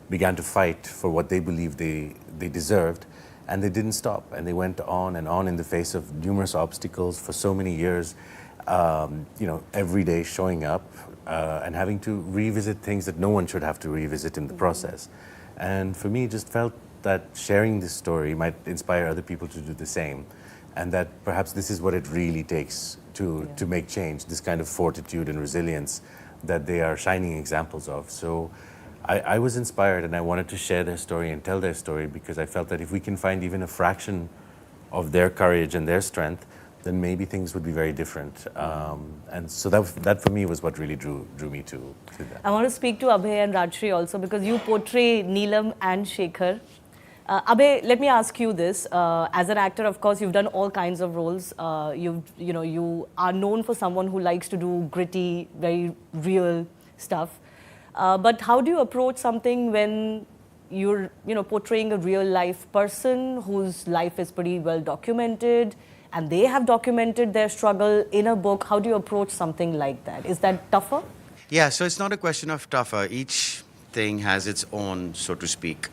began to fight for what they believed they deserved. And they didn't stop, and they went on and on in the face of numerous obstacles for so many years, every day showing up and having to revisit things that no one should have to revisit in the process. And for me, it just felt that sharing this story might inspire other people to do the same, and that perhaps this is what it really takes to make change, this kind of fortitude and resilience that they are shining examples of. So I was inspired, and I wanted to share their story and tell their story, because I felt that if we can find even a fraction of their courage and their strength, then maybe things would be very different. And so that for me was what really drew me to that. I want to speak to Abhay and Rajouri also, because you portray Neelam and Shekhar. Abhay, let me ask you this. As an actor, of course, you've done all kinds of roles. You are known for someone who likes to do gritty, very real stuff. But how do you approach something when you're portraying a real life person whose life is pretty well documented, and they have documented their struggle in a book? How do you approach something like that? Is that tougher? Yeah, so it's not a question of tougher. Each thing has its own, so to speak.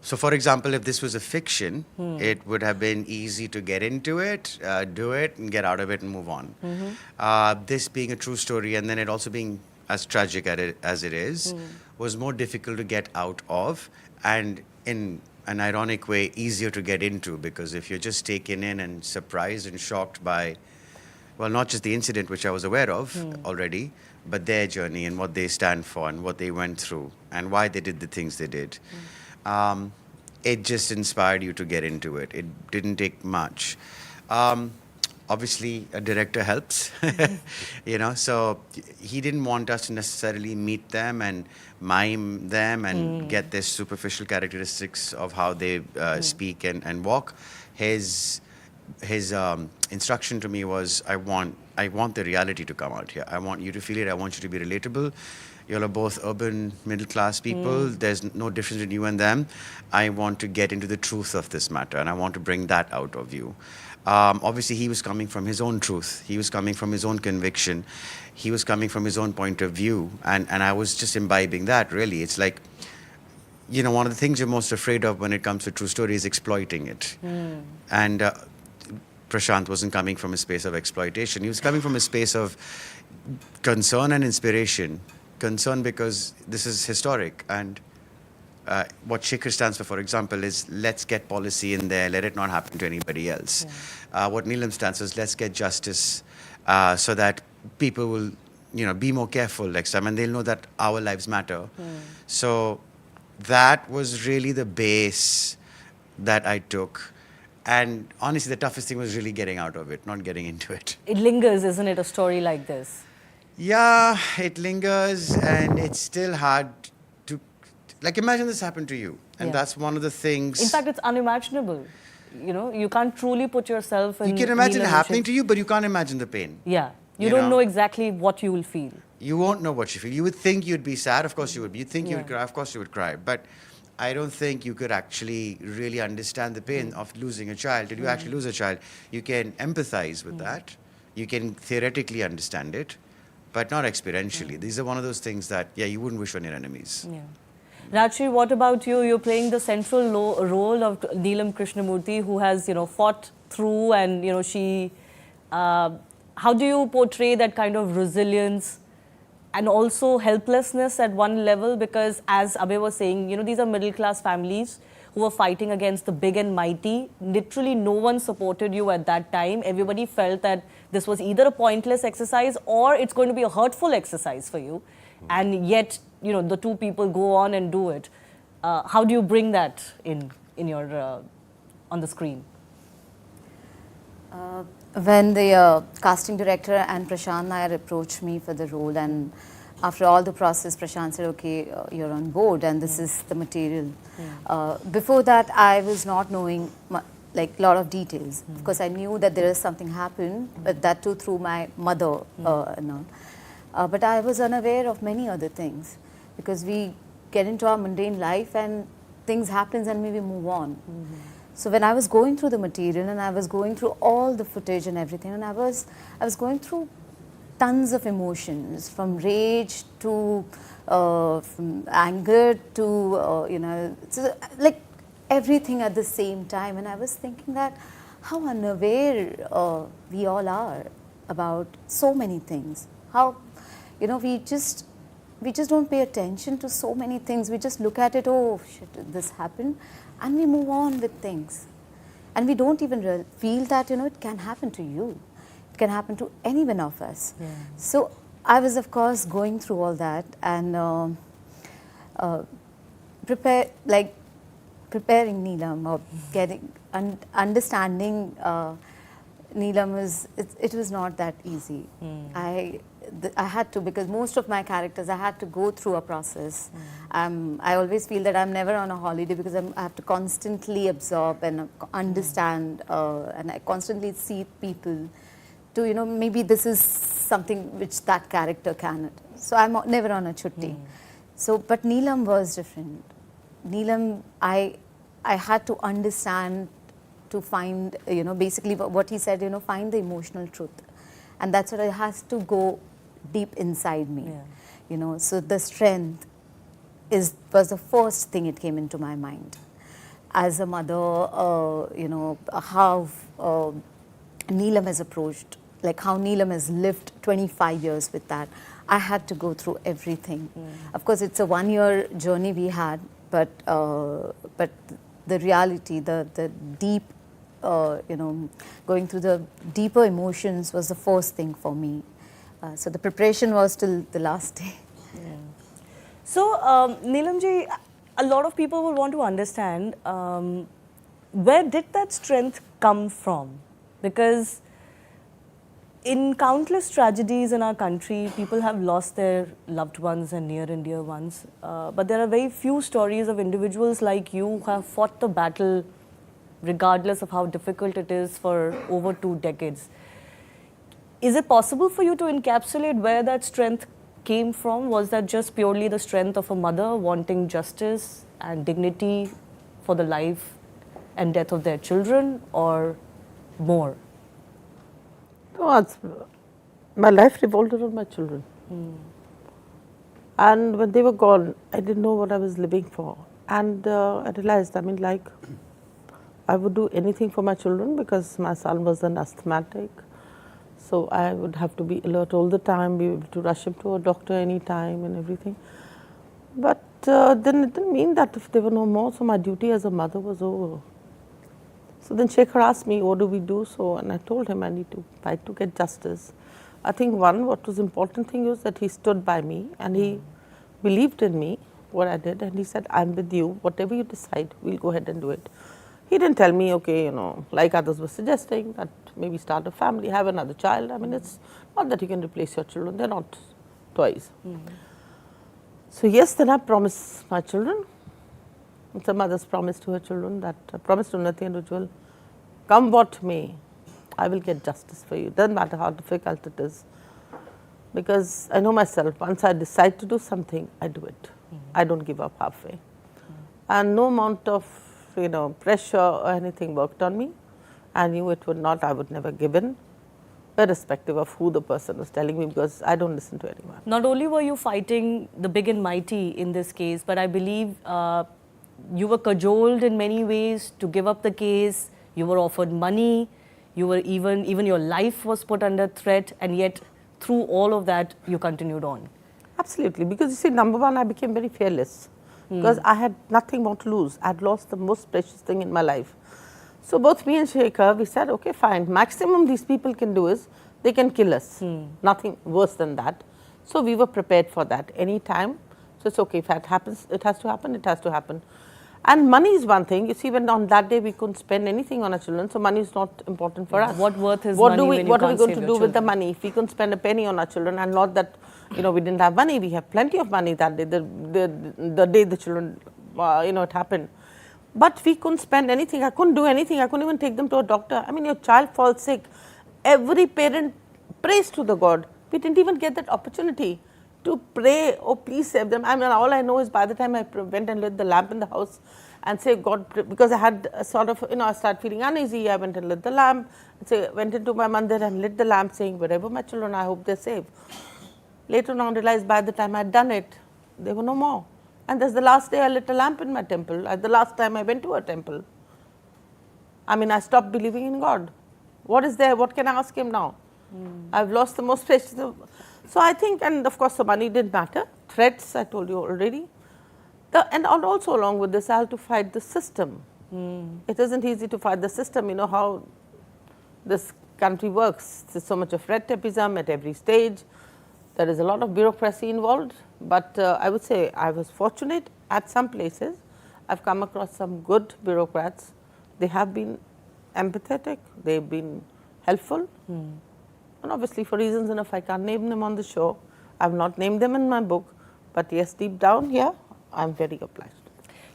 So for example, if this was a fiction, it would have been easy to get into it, do it, and get out of it and move on. This being a true story, and then it also being as tragic as it is, was more difficult to get out of, and in an ironic way, easier to get into, because if you're just taken in and surprised and shocked by, well, not just the incident, which I was aware of already, but their journey and what they stand for and what they went through and why they did the things they did. It just inspired you to get into it. It didn't take much. Obviously, a director helps, so he didn't want us to necessarily meet them and mime them and get their superficial characteristics of how they speak and walk. His instruction to me was, I want the reality to come out here. I want you to feel it. I want you to be relatable. You're both urban, middle-class people. There's no difference between you and them. I want to get into the truth of this matter, and I want to bring that out of you. Obviously, he was coming from his own truth. He was coming from his own conviction. He was coming from his own point of view. And I was just imbibing that, really. It's like, one of the things you're most afraid of when it comes to true story is exploiting it. And Prashant wasn't coming from a space of exploitation. He was coming from a space of concern and inspiration. Concern because this is historic, and what Shekhar stands for example, is let's get policy in there, let it not happen to anybody else. What Neelam stands for is let's get justice so that people will, be more careful next time, and they'll know that our lives matter. So that was really the base that I took, And honestly, the toughest thing was really getting out of it, not getting into it. It lingers, isn't it, a story like this? Yeah, it lingers, and it's still hard to, like, imagine this happened to you. And that's one of the things. In fact, it's unimaginable. You know, you can't truly put yourself in. You can imagine it happening to you, but you can't imagine the pain. Yeah. You don't know exactly what you will feel. You won't know what you feel. You would think you'd be sad, of course you would. You'd think you would cry, of course you would cry. But I don't think you could actually really understand the pain of losing a child. Did you actually lose a child? You can empathize with that. You can theoretically understand it, but not experientially. These are one of those things that, you wouldn't wish on your enemies. Yeah. Rajshri, what about you? You're playing the central role of Neelam Krishnamurthy, who has, fought through, and, she... how do you portray that kind of resilience and also helplessness at one level? Because as Abhay was saying, these are middle-class families who were fighting against the big and mighty. Literally no one supported you at that time. Everybody felt that this was either a pointless exercise or it's going to be a hurtful exercise for you. And yet, the two people go on and do it. How do you bring that in your on the screen? When the casting director and Prashant Nair approached me for the role, and after all the process, Prashant said, okay, you're on board and this is the material. Before that, I was not knowing like a lot of details. Of course, I knew that there is something happened, but that too through my mother and all. But I was unaware of many other things, because we get into our mundane life and things happen and we move on. So when I was going through the material and I was going through all the footage and everything, and I was going through tons of emotions, from rage to from anger to so like everything at the same time. And I was thinking that how unaware we all are about so many things. How we just don't pay attention to so many things. We just look at it, oh shit, this happened, and we move on with things. And we don't even feel that, it can happen to you. It can happen to any one of us. Yeah. So I was, of course, going through all that and preparing Neelam, or understanding Neelam it was not that easy. I had to, because most of my characters, I had to go through a process. I always feel that I'm never on a holiday, because I have to constantly absorb and understand, and I constantly see people to, maybe this is something which that character cannot. So I'm never on a chutti. So, but Neelam was different. Neelam, I had to understand, to find, basically what he said, find the emotional truth. And that's what it has to go deep inside me. So the strength was the first thing it came into my mind. As a mother, how Neelam has approached, like how Neelam has lived 25 years with that. I had to go through everything. Of course, it's a 1-year journey we had, but the reality, the deep, going through the deeper emotions was the first thing for me. So the preparation was till the last day. So, Neelamji, a lot of people will want to understand, where did that strength come from? Because in countless tragedies in our country, people have lost their loved ones and near and dear ones. But there are very few stories of individuals like you who have fought the battle regardless of how difficult it is for over 2 decades. Is it possible for you to encapsulate where that strength came from? Was that just purely the strength of a mother wanting justice and dignity for the life and death of their children, or more? No, my life revolved around my children. And when they were gone, I didn't know what I was living for. And I realized, I would do anything for my children, because my son was an asthmatic. So I would have to be alert all the time, be able to rush him to a doctor anytime and everything. But then it didn't mean that if there were no more, so my duty as a mother was over. So then Shekhar asked me, what do we do? So, and I told him I need to fight to get justice. I think what was important thing was that he stood by me and he believed in me, what I did, and he said, I'm with you, whatever you decide, we'll go ahead and do it. He didn't tell me, okay, you know, like others were suggesting, that maybe start a family, have another child. I mean, it's not that you can replace your children, they're not toys. So yes, then I promised my children, and some others promised to her children, that I promised to Unnati and Ujjwal, come what may, I will get justice for you. Doesn't matter how difficult it is. Because I know myself, once I decide to do something, I do it. I don't give up halfway. And no amount of, you know, pressure or anything worked on me. I knew it would not, I would never give in, irrespective of who the person was telling me, because I don't listen to anyone. Not only were you fighting the big and mighty in this case, but I believe you were cajoled in many ways to give up the case. You were offered money. You were even your life was put under threat, and yet through all of that, you continued on. Absolutely, because you see, number one, I became very fearless. Because I had nothing more to lose. I had lost the most precious thing in my life. So both me and Shekhar, we said, okay, fine. Maximum these people can do is, they can kill us. Nothing worse than that. So we were prepared for that any time. So it's okay, if it happens, it has to happen, it has to happen. And money is one thing. You see, when on that day we couldn't spend anything on our children, so money is not important for us. What worth is what money What are we going to do children? with the money? If we couldn't spend a penny on our children, and not that, you know, we didn't have money, we have plenty of money that day, the day the children, you know, it happened. But we couldn't spend anything. I couldn't do anything. I couldn't even take them to a doctor. I mean, your child falls sick. Every parent prays to the God. We didn't even get that opportunity to pray, oh, please save them. I mean, all I know is by the time I went and lit the lamp in the house and say, God, because I had a sort of, you know, I started feeling uneasy. I went and lit the lamp, went into my mandir and lit the lamp saying, wherever my children, I hope they're safe. Later on, I realized by the time I had done it, there were no more. And that's the last day I lit a lamp in my temple. The last time I went to a temple. I mean, I stopped believing in God. What is there? What can I ask him now? I've lost the most precious. So I think, and of course the money didn't matter. Threats, I told you already. And also along with this, I have to fight the system. It isn't easy to fight the system. You know how this country works. There's so much of red tapeism at every stage. There is a lot of bureaucracy involved. But I would say I was fortunate at some places. I've come across some good bureaucrats. They have been empathetic. They've been helpful. And obviously for reasons enough, I can't name them on the show. I've not named them in my book. But yes, deep down here, I'm very obliged.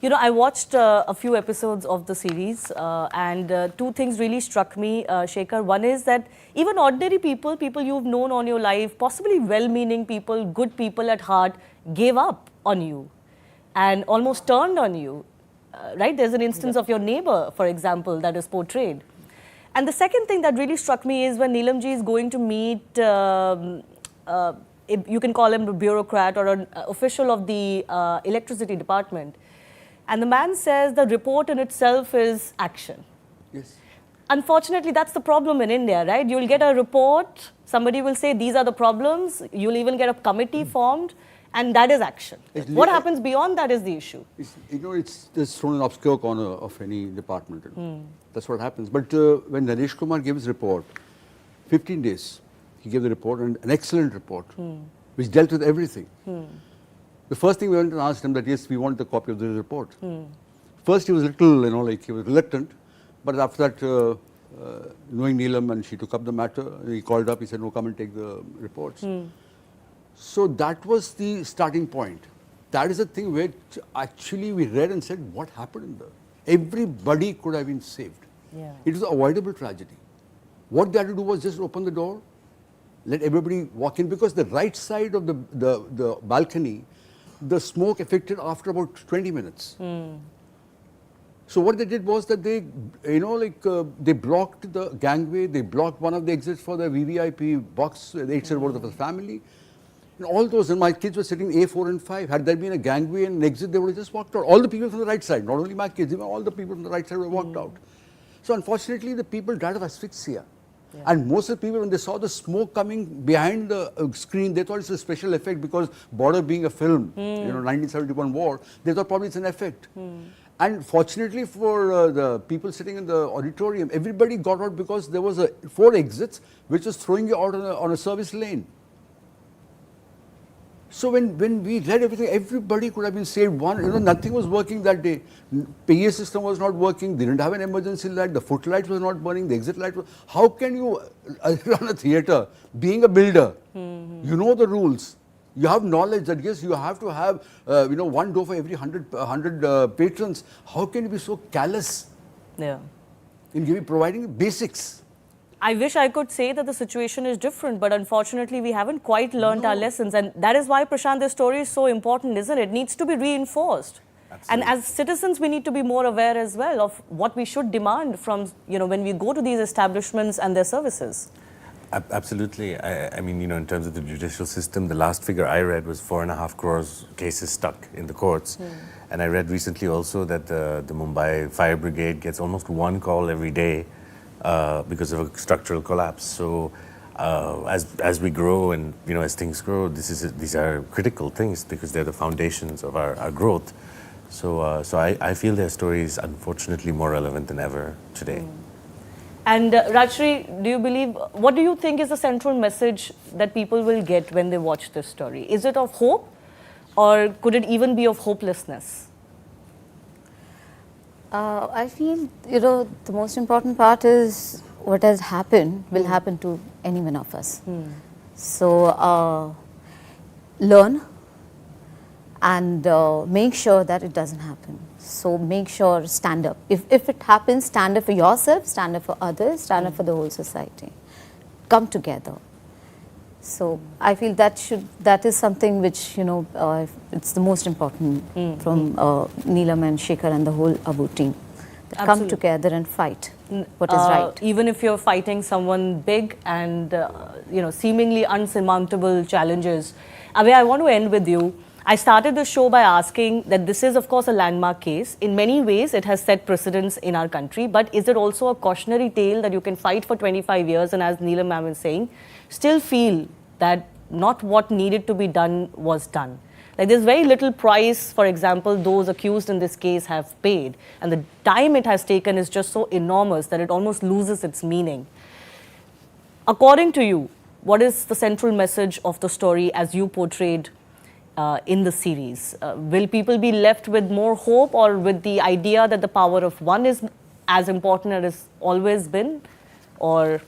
You know, I watched a few episodes of the series and two things really struck me, Shekhar. One is that even ordinary people, people you've known on your life, possibly well-meaning people, good people at heart, gave up on you and almost turned on you, right? There's an instance of your neighbor, for example, that is portrayed. And the second thing that really struck me is when Neelamji is going to meet, you can call him a bureaucrat or an official of the electricity department. And the man says the report in itself is action. Yes. Unfortunately, that's the problem in India, right? You'll get a report, somebody will say these are the problems, you'll even get a committee formed, and that is action. What happens beyond that is the issue. You know, it's just thrown an obscure corner of any department. That's what happens. But when Naresh Kumar gave his report, 15 days, he gave the report, and an excellent report, which dealt with everything. The first thing we went and asked him that, yes, we want the copy of the report. First, he was a little, you know, like he was reluctant. But after that, knowing Neelam, and she took up the matter, he called up, he said, no, come and take the reports. So that was the starting point. That is the thing where actually we read and said, what happened in there? Everybody could have been saved. It was an avoidable tragedy. What they had to do was just open the door, let everybody walk in, because the right side of the balcony, the smoke affected after about 20 minutes. So what they did was that they, you know, like they blocked the gangway, they blocked one of the exits for the VVIP box, the 8 servers of the family. And all those, and my kids were sitting A4 and 5. Had there been a gangway and an exit, they would have just walked out. All the people from the right side, not only my kids, even all the people from the right side would have walked out. So unfortunately, the people died of asphyxia. And most of the people, when they saw the smoke coming behind the screen, they thought it's a special effect because border being a film, you know, 1971 war, they thought probably it's an effect. And fortunately for the people sitting in the auditorium, everybody got out because there was 4 exits which was throwing you out on a service lane. So when we read everything, everybody could have been saved. Nothing was working that day. PA system was not working. They didn't have an emergency light. The footlights were not burning. The exit light was. How can you run a theatre? Being a builder, you know the rules. You have knowledge that yes, you have to have one door for every 100 patrons. How can you be so callous? Yeah. In providing basics. I wish I could say that the situation is different, but unfortunately we haven't quite learnt our lessons, and that is why, Prashant, this story is so important, isn't it? It needs to be reinforced. Absolutely. And as citizens, we need to be more aware as well of what we should demand from, when we go to these establishments and their services. Absolutely. I mean, in terms of the judicial system, the last figure I read was 4.5 crores cases stuck in the courts. And I read recently also that the Mumbai Fire Brigade gets almost one call every day because of a structural collapse. So as we grow and as things grow, these are critical things because they're the foundations of our growth. So I feel their story is unfortunately more relevant than ever today. And Rajouri, what do you think is the central message that people will get when they watch this story? Is it of hope, or could it even be of hopelessness? I feel, the most important part is what has happened will happen to any one of us. So, learn and make sure that it doesn't happen. So, make sure, stand up. If it happens, stand up for yourself, stand up for others, stand up for the whole society. Come together. So, I feel that is something which, it's the most important from Neelam and Shekhar and the whole Abu team. Come together and fight what is right. Even if you're fighting someone big and, seemingly unsurmountable challenges. Abhay, I want to end with you. I started the show by asking that this is, of course, a landmark case. In many ways, it has set precedents in our country. But is it also a cautionary tale that you can fight for 25 years and, as Neelam ma'am is saying, still feel that not what needed to be done was done? Like, there's very little price, for example, those accused in this case have paid. And the time it has taken is just so enormous that it almost loses its meaning. According to you, what is the central message of the story as you portrayed in the series? Will people be left with more hope, or with the idea that the power of one is as important as it's always been, or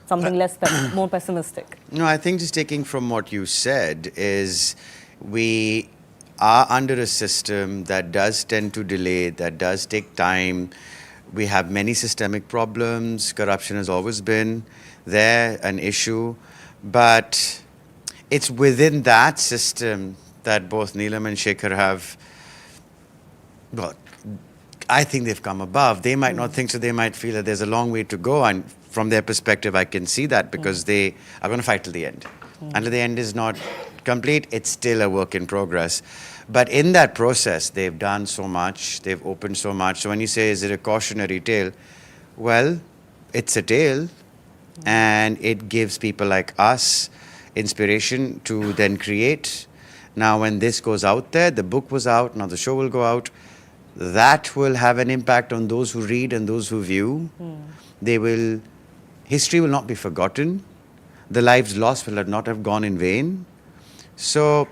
something more pessimistic? No, I think just taking from what you said is we are under a system that does tend to delay, that does take time. We have many systemic problems. Corruption has always been there, an issue. But it's within that system that both Neelam and Shekhar have, I think they've come above. They might not think so. They might feel that there's a long way to go. And from their perspective, I can see that because they are going to fight till the end. Until the end is not complete, it's still a work in progress. But in that process, they've done so much. They've opened so much. So when you say, is it a cautionary tale? Well, it's a tale. And it gives people like us inspiration to then create. Now, when this goes out there, the book was out, now the show will go out. That will have an impact on those who read and those who view. History will not be forgotten. The lives lost will not have gone in vain. So,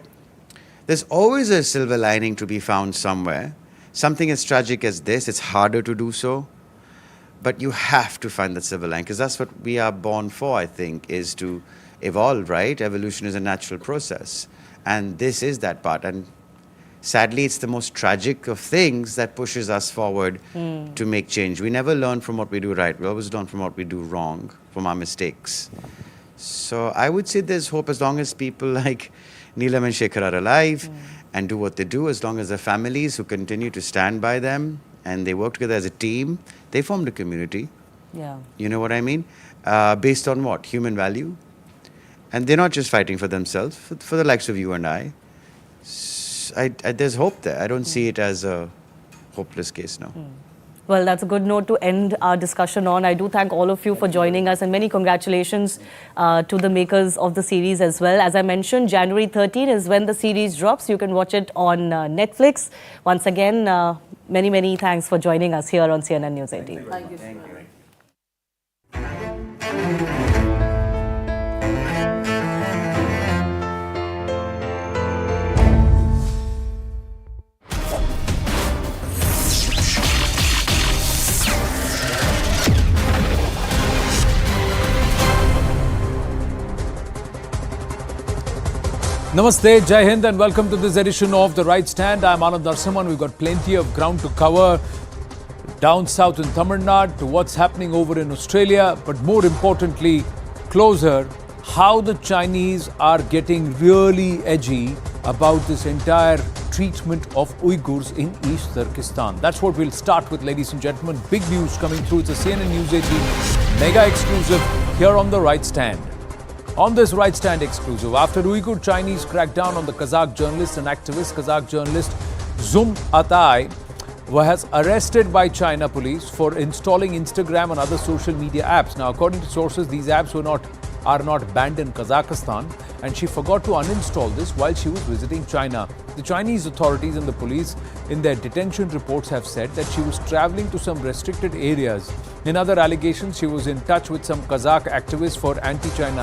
there's always a silver lining to be found somewhere. Something as tragic as this, it's harder to do so. But you have to find that silver line, because that's what we are born for, I think, is to evolve, right? Evolution is a natural process. And this is that part. And sadly, it's the most tragic of things that pushes us forward to make change. We never learn from what we do right. We always learn from what we do wrong, from our mistakes. So I would say there's hope as long as people like Neelam and Shekhar are alive and do what they do, as long as the families who continue to stand by them and they work together as a team. They formed a community. Yeah. You know what I mean? Based on what? Human value. And they're not just fighting for themselves, for the likes of you and I. There's hope there. I don't see it as a hopeless case now. Well, that's a good note to end our discussion on. I do thank all of you for joining us, and many congratulations to the makers of the series as well. As I mentioned, January 13 is when the series drops. You can watch it on Netflix. Once again, many, many thanks for joining us here on CNN News 18. Thank you. Thank you. Namaste, Jai Hind, and welcome to this edition of The Right Stand. I'm Anand Narsimhan. We've got plenty of ground to cover down south in Tamil Nadu, to what's happening over in Australia, but more importantly, closer, how the Chinese are getting really edgy about this entire treatment of Uyghurs in East Turkestan. That's what we'll start with, ladies and gentlemen. Big news coming through. It's a CNN News 18 mega exclusive here on The Right Stand. On this Right Stand exclusive, after Uyghur Chinese crackdown on the Kazakh journalist and activist, Kazakh journalist Zum Atay was arrested by China police for installing Instagram and other social media apps. Now, according to sources, these apps are not banned in Kazakhstan, and she forgot to uninstall this while she was visiting China. The Chinese authorities and the police in their detention reports have said that she was traveling to some restricted areas. In other allegations, she was in touch with some Kazakh activists for anti-China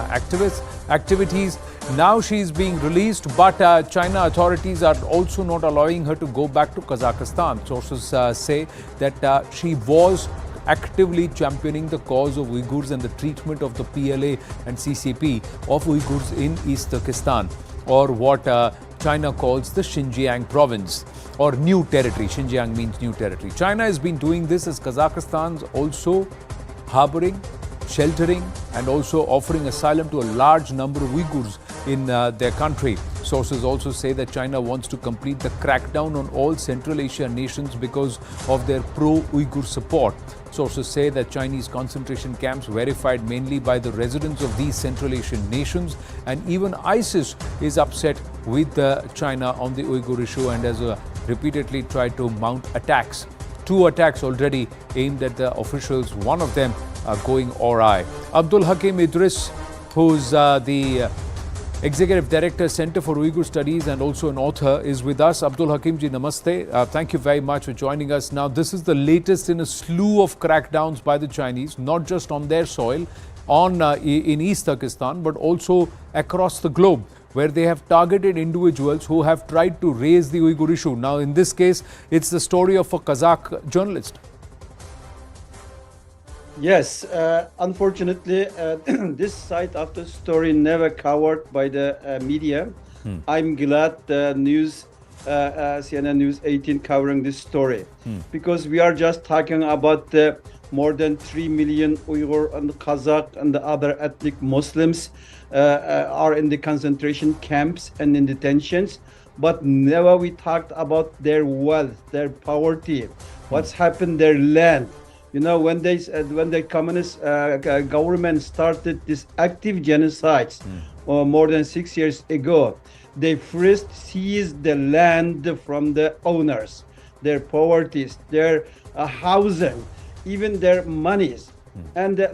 activities. Now she is being released, but China authorities are also not allowing her to go back to Kazakhstan. Sources say that she was actively championing the cause of Uyghurs and the treatment of the PLA and CCP of Uyghurs in East Turkestan, or what China calls the Xinjiang province or new territory. Xinjiang means new territory. China has been doing this as Kazakhstan's also harboring, sheltering and also offering asylum to a large number of Uyghurs in their country. Sources also say that China wants to complete the crackdown on all Central Asian nations because of their pro-Uyghur support. Sources say that Chinese concentration camps verified mainly by the residents of these Central Asian nations, and even ISIS is upset with China on the Uyghur issue and has repeatedly tried to mount attacks. 2 attacks already aimed at the officials, one of them going awry. Abdul Hakim Idris, who's the Executive Director, Center for Uyghur Studies and also an author, is with us. Abdul Hakim ji, namaste. Thank you very much for joining us. Now, this is the latest in a slew of crackdowns by the Chinese, not just on their soil, in East Turkestan, but also across the globe, where they have targeted individuals who have tried to raise the Uyghur issue. Now, in this case, it's the story of a Kazakh journalist. Yes, unfortunately, this side of the story never covered by the media. I'm glad the CNN News 18 covering this story, because we are just talking about the more than 3 million Uyghur and Kazakh and the other ethnic Muslims are in the concentration camps and in detentions, but never we talked about their wealth, their poverty, what's happened their land. You know, when the communist government started this active genocides more than 6 years ago, they first seized the land from the owners, their poverties, their housing, even their monies, and